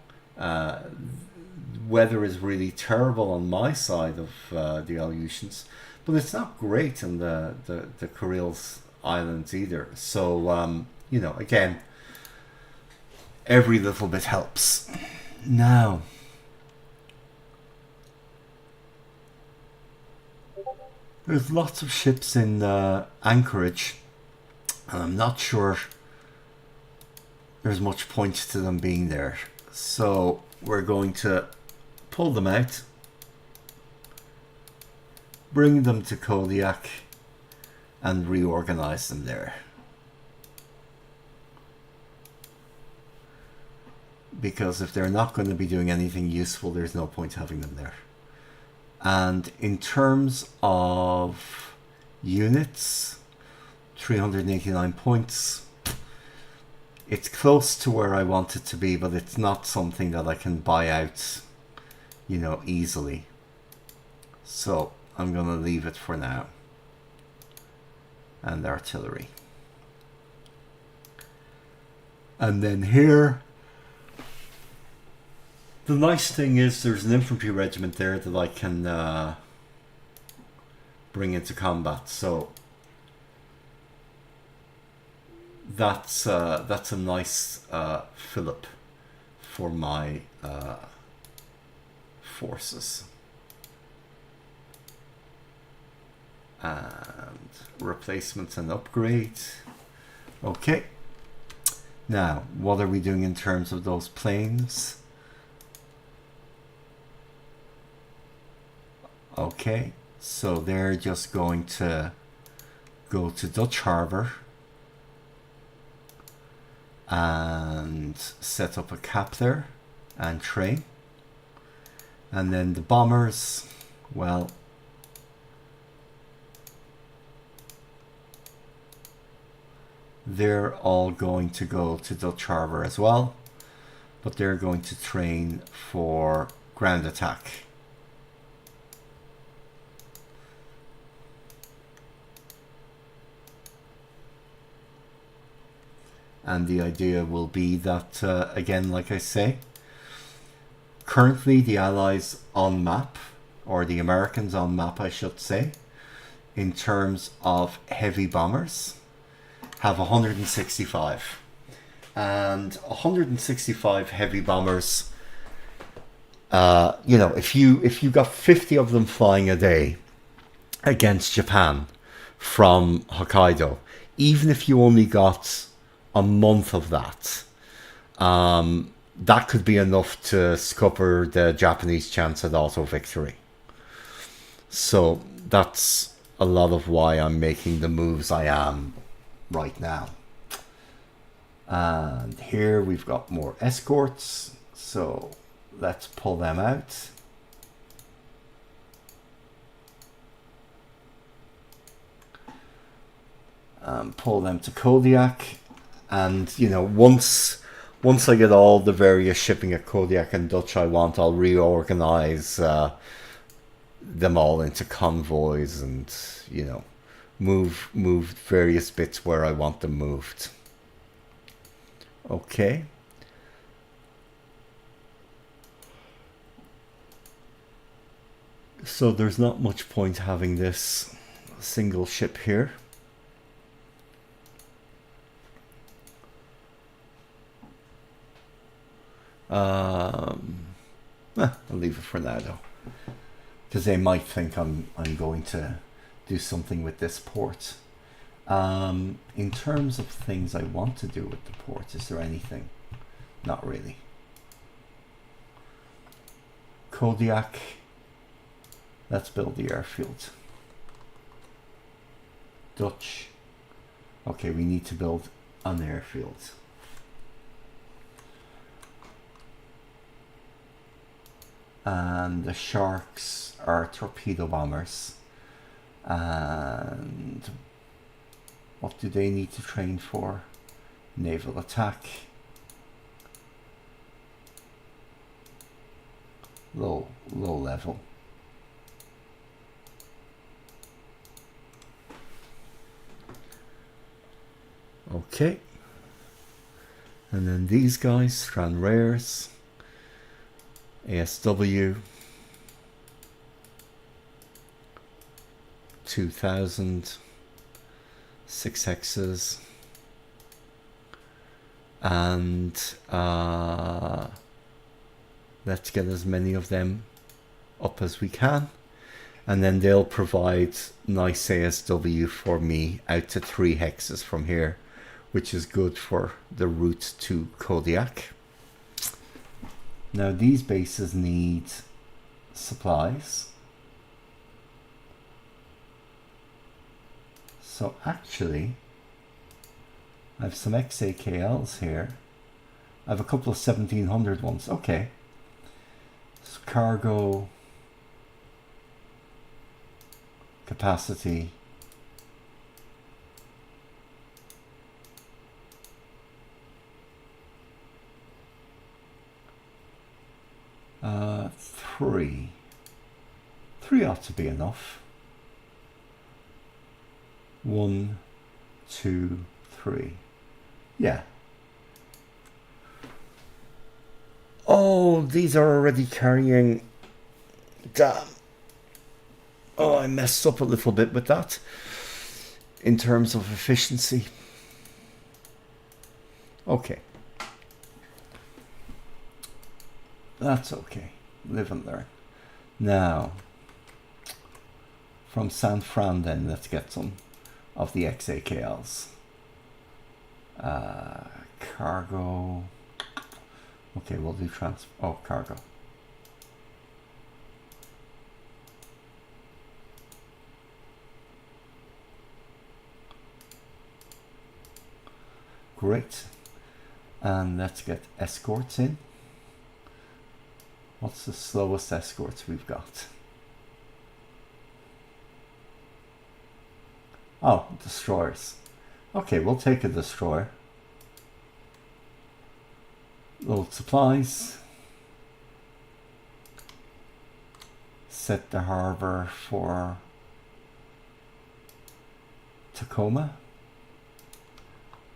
weather is really terrible on my side of the Aleutians, but it's not great in the Kurils Islands either. So, you know, again, every little bit helps. Now, there's lots of ships in Anchorage, and I'm not sure there's much point to them being there. So we're going to pull them out, bring them to Kodiak, and reorganize them there. Because if they're not going to be doing anything useful, there's no point having them there. And in terms of units, 389 points. It's close to where I want it to be, but it's not something that I can buy out, you know, easily. So I'm going to leave it for now. And artillery. And then here, the nice thing is there's an infantry regiment there that I can bring into combat. So that's a nice fillip for my forces. And replacements and upgrade. Okay. Now, what are we doing in terms of those planes? Okay, so they're just going to go to Dutch Harbour and set up a cap there and train. And then the bombers, well, they're all going to go to Dutch Harbour as well, but they're going to train for ground attack. And the idea will be that, again, like I say, currently the Allies on map, or the Americans on map, I should say, in terms of heavy bombers, have 165. And 165 heavy bombers, you know, if you got 50 of them flying a day against Japan from Hokkaido, even if you only got a month of that, that could be enough to scupper the Japanese chance at auto victory. So that's a lot of why I'm making the moves I am right now. And here we've got more escorts, so let's pull them out. Pull them to Kodiak. And, you know, once I get all the various shipping at Kodiak and Dutch I want, I'll reorganize them all into convoys and, you know, move various bits where I want them moved. Okay, So there's not much point having this single ship here. I'll leave it for now though, because they might think I'm going to do something with this port. In terms of things I want to do with the port, is there anything? Not really. Kodiak. Let's build the airfield. Dutch. Okay, we need to build an airfield. And the Sharks are torpedo bombers. And what do they need to train for? Naval attack. Low level. Okay. And then these guys, Strand Rares, ASW, 2000, 6 hexes, and let's get as many of them up as we can, and then they'll provide nice ASW for me out to 3 hexes from here, which is good for the route to Kodiak. Now these bases need supplies. So actually, I have some XAKLs here. I have a couple of 1700 ones. Okay. So cargo capacity. Three ought to be enough. 1, 2, 3. Yeah. Oh, these are already carrying. Damn. Oh, I messed up a little bit with that in terms of efficiency. Okay. That's okay. Live and learn. Now, from San Fran then, let's get some of the XAKLs. Cargo. Okay, we'll do cargo. Great. And let's get escorts in. What's the slowest escorts we've got? Oh, destroyers. Okay, we'll take a destroyer. Load supplies. Set the harbor for Tacoma.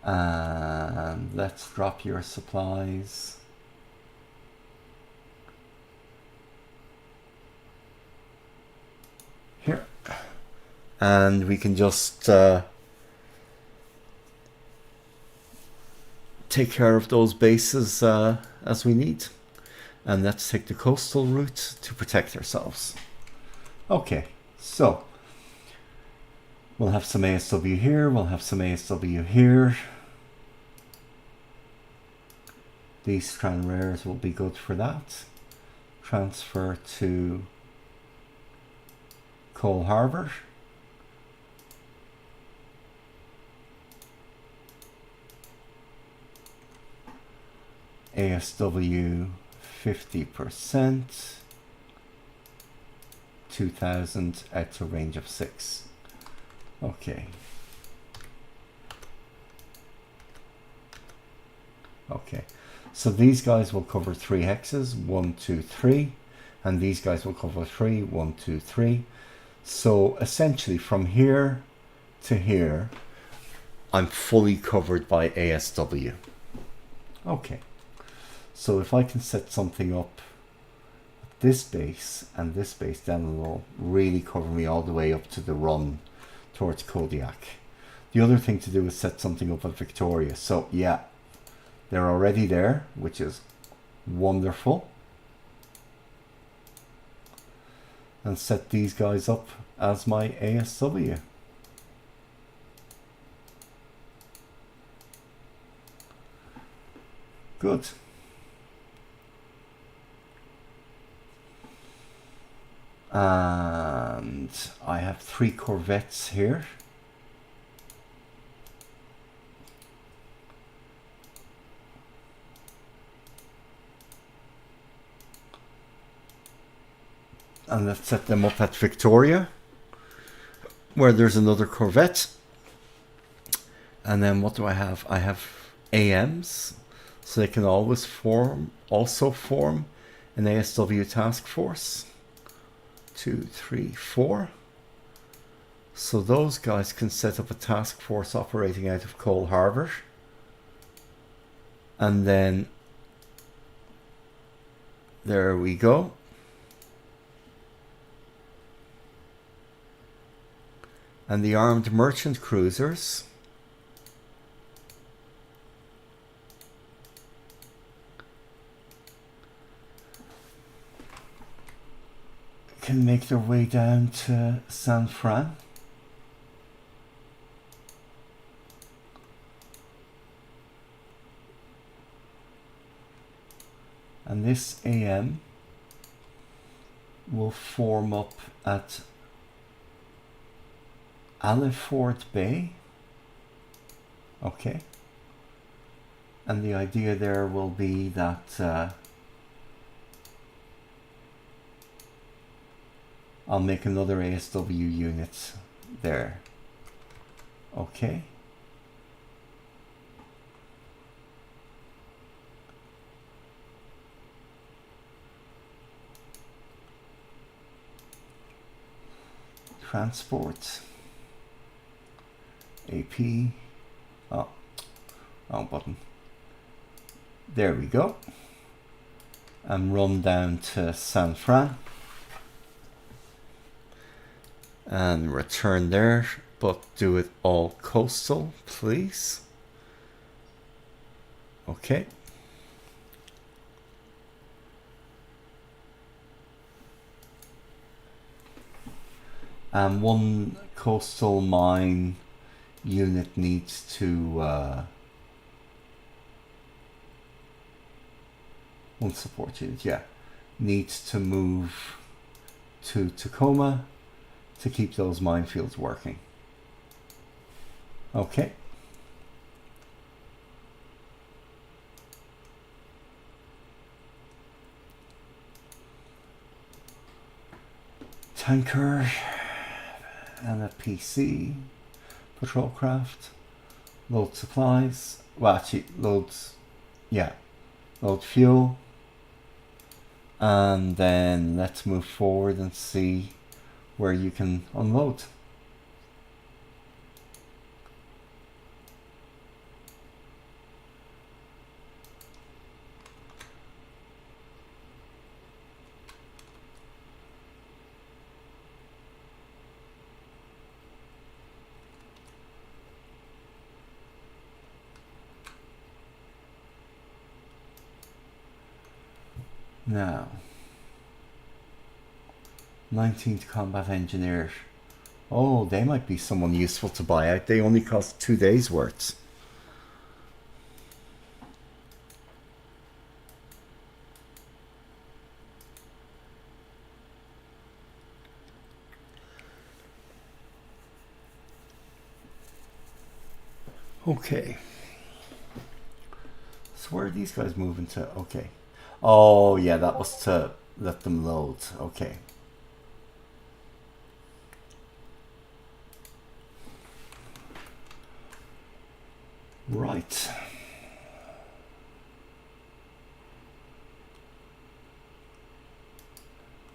And let's drop your supplies. Here. And we can just take care of those bases as we need. And let's take the coastal route to protect ourselves. Okay, so we'll have some ASW here, we'll have some ASW here. These strand rares will be good for that. Transfer to Cole Harbour. ASW 50%, 2000 out to range of 6. Okay. Okay. So these guys will cover 3 hexes, 1, 2, 3, and these guys will cover 3, 1, 2, 3. So essentially from here to here, I'm fully covered by ASW. Okay. So if I can set something up this base and this base, then it'll really cover me all the way up to the run towards Kodiak. The other thing to do is set something up at Victoria. So yeah, they're already there, which is wonderful. And set these guys up as my ASW. Good. And I have 3 corvettes here. And let's set them up at Victoria, where there's another corvette. And then what do I have? I have AMs, so they can always also form an ASW task force. 2, 3, 4. So those guys can set up a task force operating out of Cole Harbour. And then there we go. And the armed merchant cruisers can make their way down to San Fran. And this AM will form up at Aliford Bay. Okay. And the idea there will be that I'll make another ASW unit there. Okay. Transport. AP. Oh, wrong button. There we go. And run down to San Fran. And return there, but do it all coastal, please. Okay. And one coastal mine unit needs to one support unit, yeah, needs to move to Tacoma to keep those minefields working. Okay. Tanker and a PC, patrol craft, load supplies, well actually loads, yeah, load fuel, and then let's move forward and see where you can unload. Now, 19th Combat Engineer. Oh, they might be someone useful to buy out. They only cost 2 days' worth. Okay. So where are these guys moving to? Okay. Oh, yeah, that was to let them load. Okay. Right.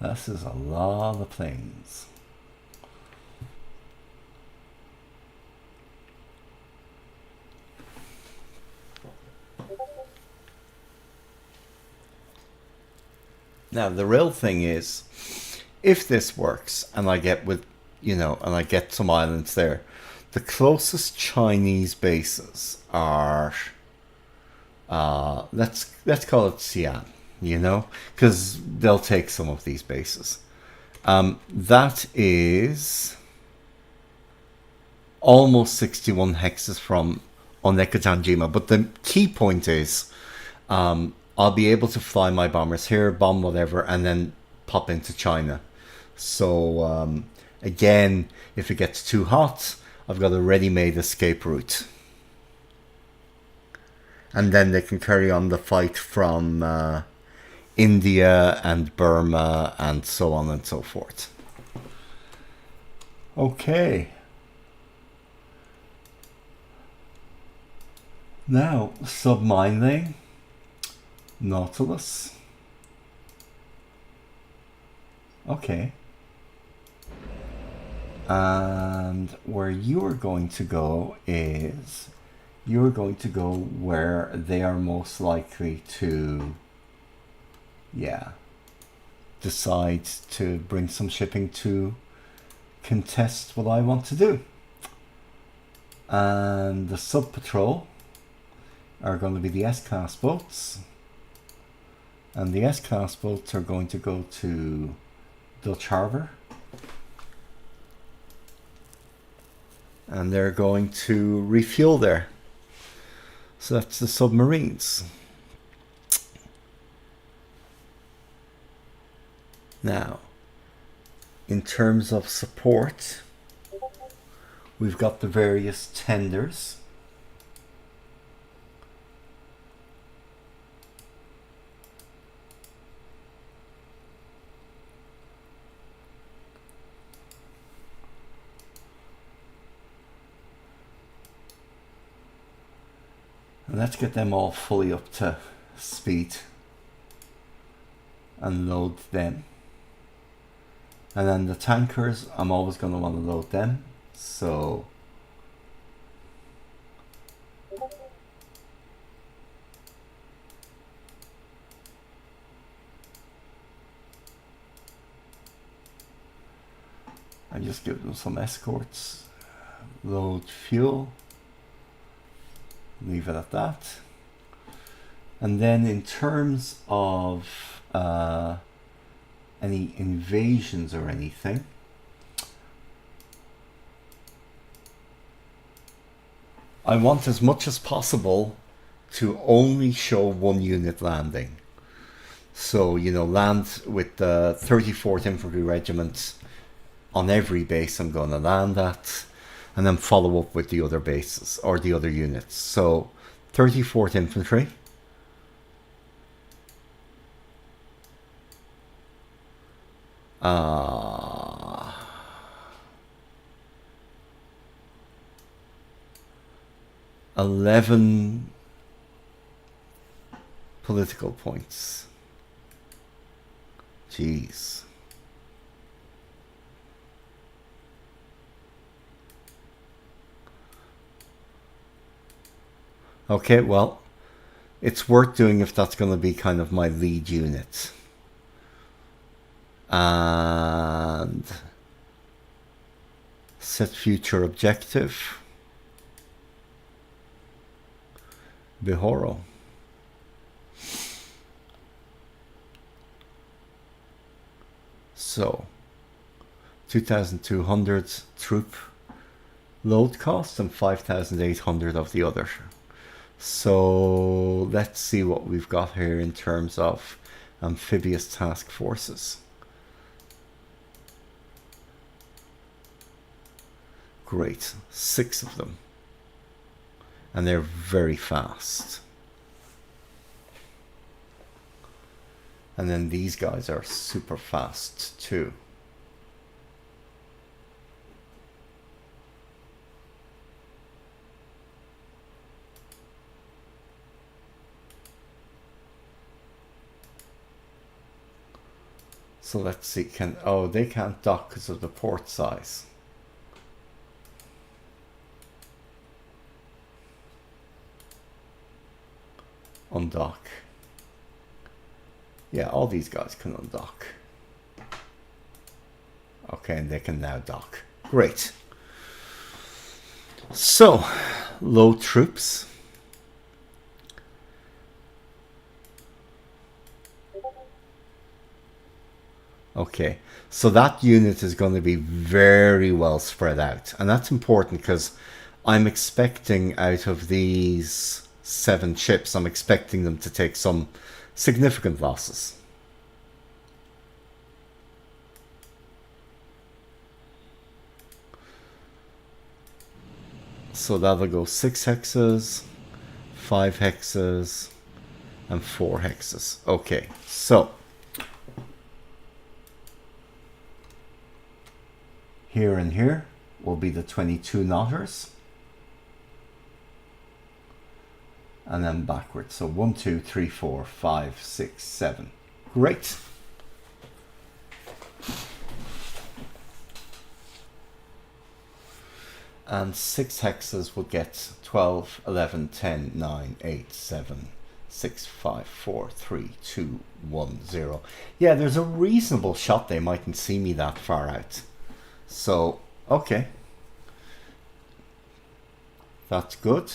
This is a lot of planes. Now the real thing is, if this works and I get with, you know, and I get some islands there, the closest Chinese bases are, let's call it Xi'an, you know, because they'll take some of these bases. That is almost 61 hexes from Onekajanjima, but the key point is, I'll be able to fly my bombers here, bomb whatever, and then pop into China. So again, if it gets too hot, I've got a ready-made escape route. And then they can carry on the fight from India and Burma and so on and so forth. Okay. Now, submining, Nautilus. Okay. And where you are going to go is, you're going to go where they are most likely to, yeah, decide to bring some shipping to contest what I want to do. And the sub-patrol are going to be the S-class boats. And the S-class boats are going to go to Dutch Harbour. And they're going to refuel there. So that's the submarines. Now, in terms of support, we've got the various tenders. And let's get them all fully up to speed and load them. And then the tankers, I'm always going to want to load them. So I just give them some escorts, load fuel, leave it at that. And then in terms of any invasions or anything, I want as much as possible to only show one unit landing. So, you know, land with the 34th Infantry Regiment on every base I'm going to land at, and then follow up with the other bases or the other units. So 34th Infantry, uh, 11 political points. Jeez. Okay, well, it's worth doing if that's going to be kind of my lead unit. And set future objective. Bihoro. So 2,200 troop load cost and 5,800 of the other. So let's see what we've got here in terms of amphibious task forces. Great, 6 of them. And they're very fast. And then these guys are super fast too. So let's see, they can't dock because of the port size. Undock. Yeah, all these guys can undock. Okay, and they can now dock. Great. So, low troops. Okay, so that unit is going to be very well spread out. And that's important because I'm expecting out of these 7 ships, I'm expecting them to take some significant losses. So that'll go 6 hexes, 5 hexes, and 4 hexes. Okay, so here and here will be the 22 knotters. And then backwards. So 1, 2, 3, 4, 5, 6, 7. Great. And 6 hexes will get 12, 11, 10, 9, 8, 7, 6, 5, 4, 3, 2, 1, 0. Yeah, there's a reasonable shot they mightn't see me that far out. So, okay. That's good.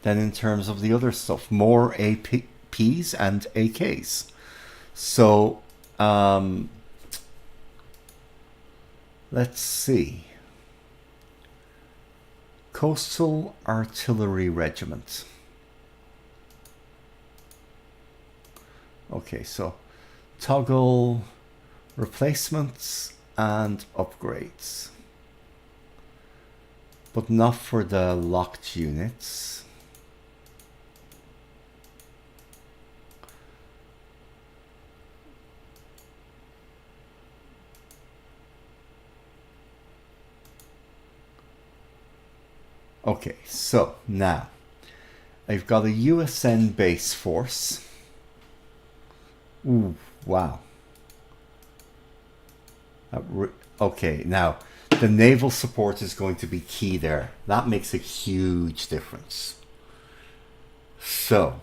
Then in terms of the other stuff, more APs and AKs. So, let's see. Coastal Artillery Regiment. Okay, so toggle replacements and upgrades. But not for the locked units. Okay, so now I've got a USN base force. Ooh, wow. Okay, now the naval support is going to be key there. That makes a huge difference. So,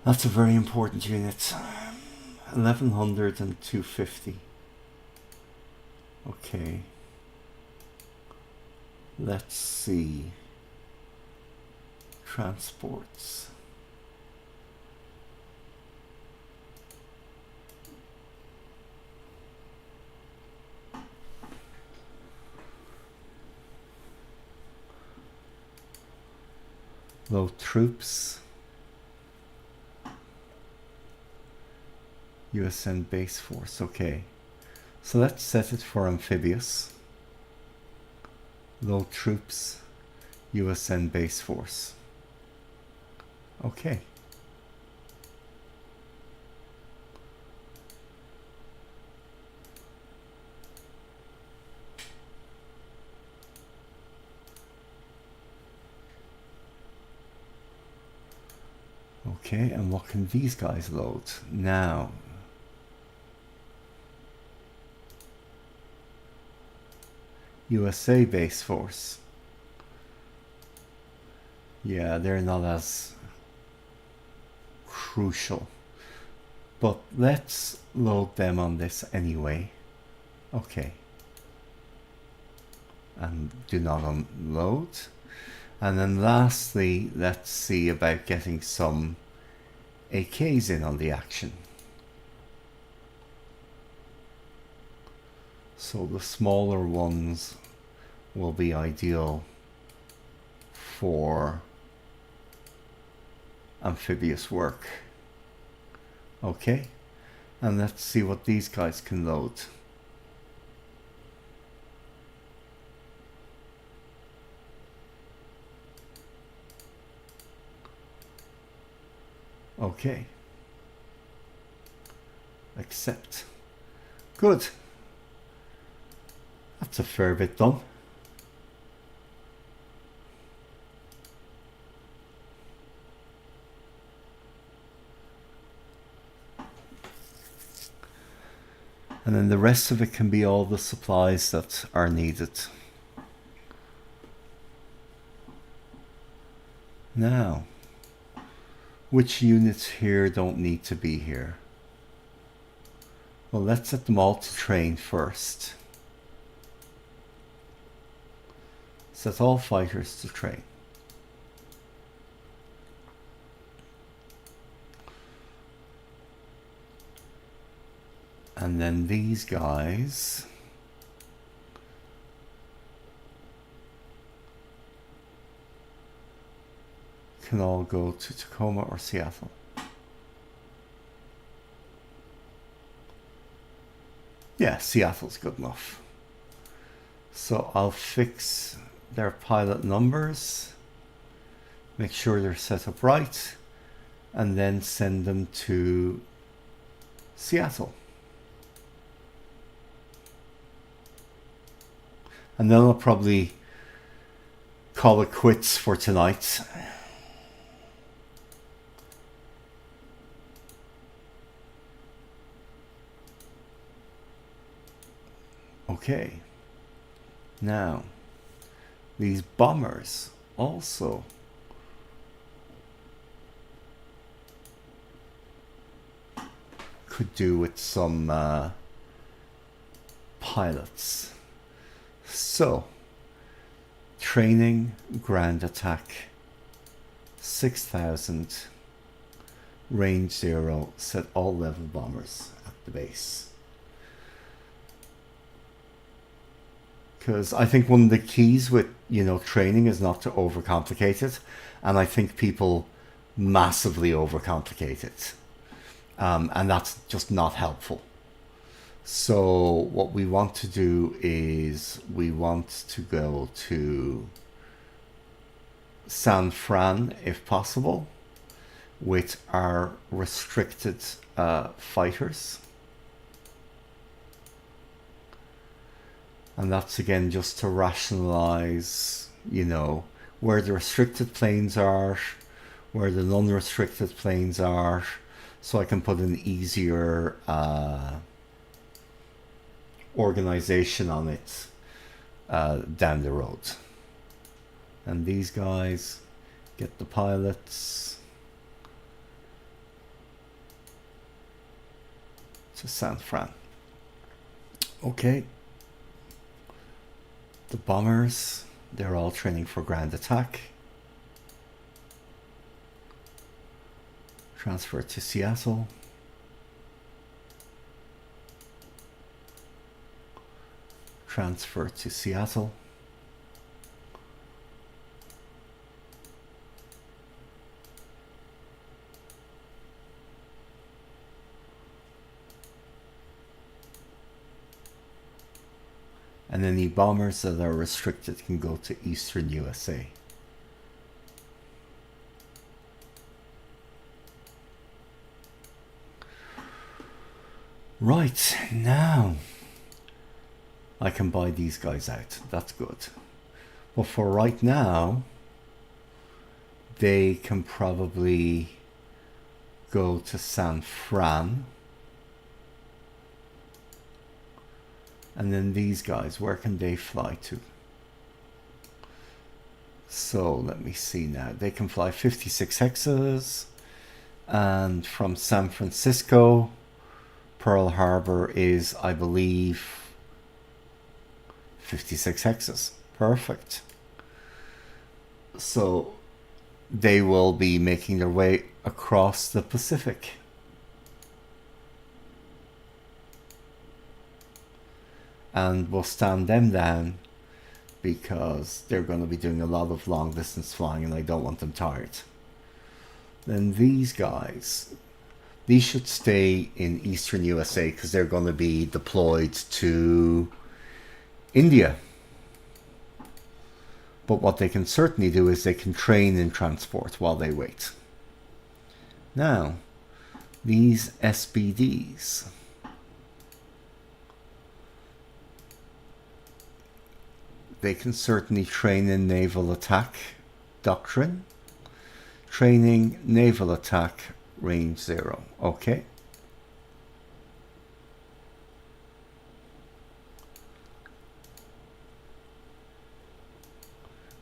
that's a very important unit. 1100 and 250. Okay. Let's see. Transports. Low troops. USN base force. Okay. So let's set it for amphibious. Low troops. USN base force. Okay. Okay, and what can these guys load? Now, USA base force. Yeah, they're not as crucial. But let's load them on this anyway. Okay. And do not unload. And then lastly, let's see about getting some AKs in on the action. So the smaller ones will be ideal for amphibious work. Okay, and let's see what these guys can load. Okay. Accept. Good. That's a fair bit done. And then the rest of it can be all the supplies that are needed. Now, which units here don't need to be here? Well, let's set them all to train first. Set all fighters to train. And then these guys can all go to Tacoma or Seattle. Yeah, Seattle's good enough. So I'll fix their pilot numbers, make sure they're set up right, and then send them to Seattle. And then I'll probably call it quits for tonight. Okay. Now, these bombers also could do with some pilots. So, training, ground attack, 6,000, range 0, set all level bombers at the base. Because I think one of the keys with, training is not to overcomplicate it. And I think people massively overcomplicate it. And that's just not helpful. So what we want to do is we want to go to San Fran, if possible, with our restricted fighters. And that's again just to rationalize, where the restricted planes are, where the non-restricted planes are, so I can put an easier organization on it down the road. And these guys get the pilots to San Fran. Okay. The bombers, they're all training for ground attack. Transfer to Seattle. Transfer to Seattle. And any bombers that are restricted can go to Eastern USA. Right, now I can buy these guys out. That's good. But for right now, they can probably go to San Fran. And then these guys, where can they fly to? So let me see now. They can fly 56 hexes. And from San Francisco, Pearl Harbor is, I believe, 56 hexes. Perfect. So they will be making their way across the Pacific. And we'll stand them down because they're going to be doing a lot of long distance flying and I don't want them tired. Then these guys, these should stay in Eastern USA because they're going to be deployed to India. But what they can certainly do is they can train in transport while they wait. Now, these SBDs. They can certainly train in naval attack doctrine. Training naval attack range 0. Okay.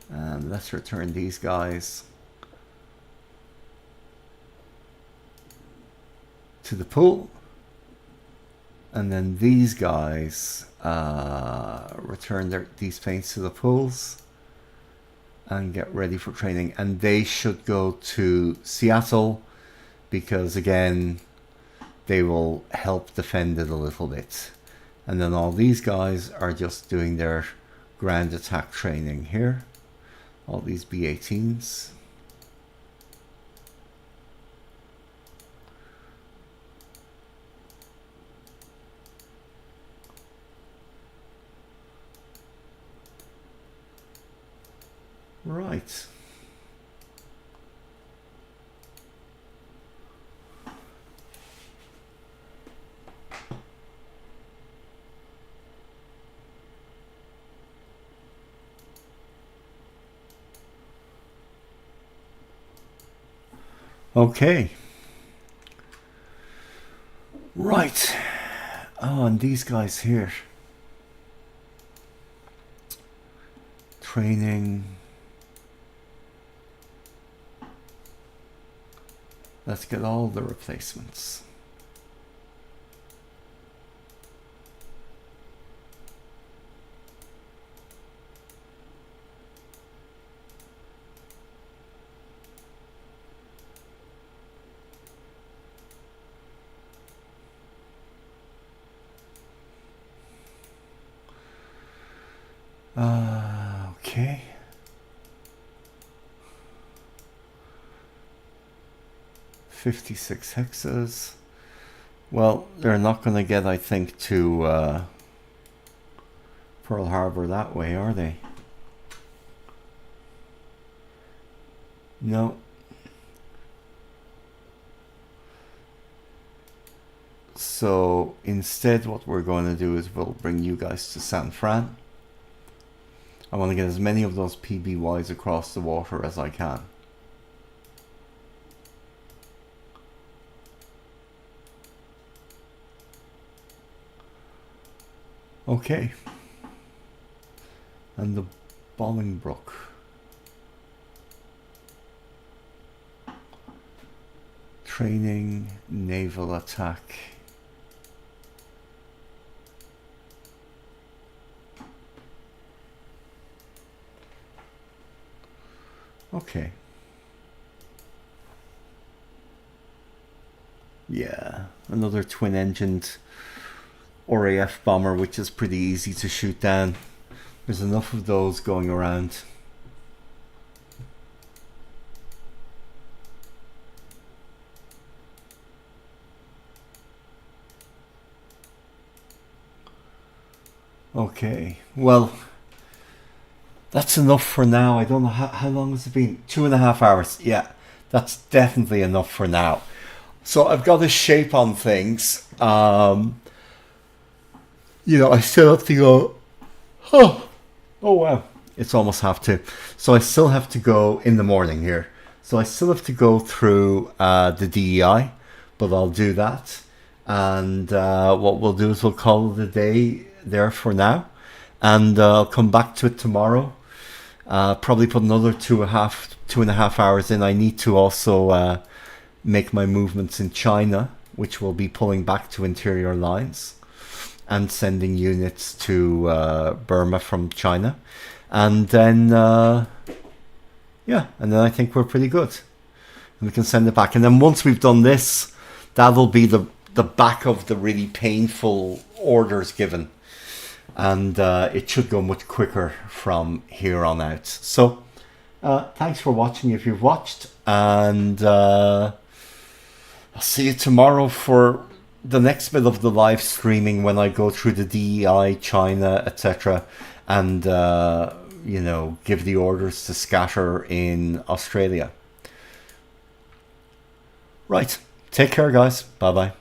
And let's return these guys to the pool. And then these guys return these planes to the pools and get ready for training. And they should go to Seattle because, again, they will help defend it a little bit. And then all these guys are just doing their ground attack training here. All these B-18s. Right. Okay. Right. Oh, and these guys here. Training. Let's get all the replacements. Okay. $56 hexes. Well, they're not going to get, I think, to Pearl Harbor that way, are they? No. So instead what we're going to do is we'll bring you guys to San Fran. I want to get as many of those PBYs across the water as I can. Okay. And the Bolingbroke. Training, naval attack. Okay. Yeah, another twin-engined RAF bomber, which is pretty easy to shoot down. There's enough of those going around. Okay, well, that's enough for now. I don't know how long has it been? 2.5 hours. Yeah, that's definitely enough for now. So I've got a shape on things. You know, I still have to go. Oh wow, it's almost half 2. So I still have to go in the morning here. So I still have to go through the DEI, but I'll do that. And what we'll do is we'll call it a day there for now, and I'll come back to it tomorrow. Probably put another 2.5 hours in. I need to also make my movements in China, which will be pulling back to interior lines and sending units to Burma from China. And then yeah, and then I think we're pretty good and we can send it back. And then once we've done this, that'll be the back of the really painful orders given, and it should go much quicker from here on out. So thanks for watching if you've watched, and I'll see you tomorrow for the next bit of the live streaming when I go through the DEI, China, etc., and you know, give the orders to scatter in Australia. Right. Take care, guys. Bye bye.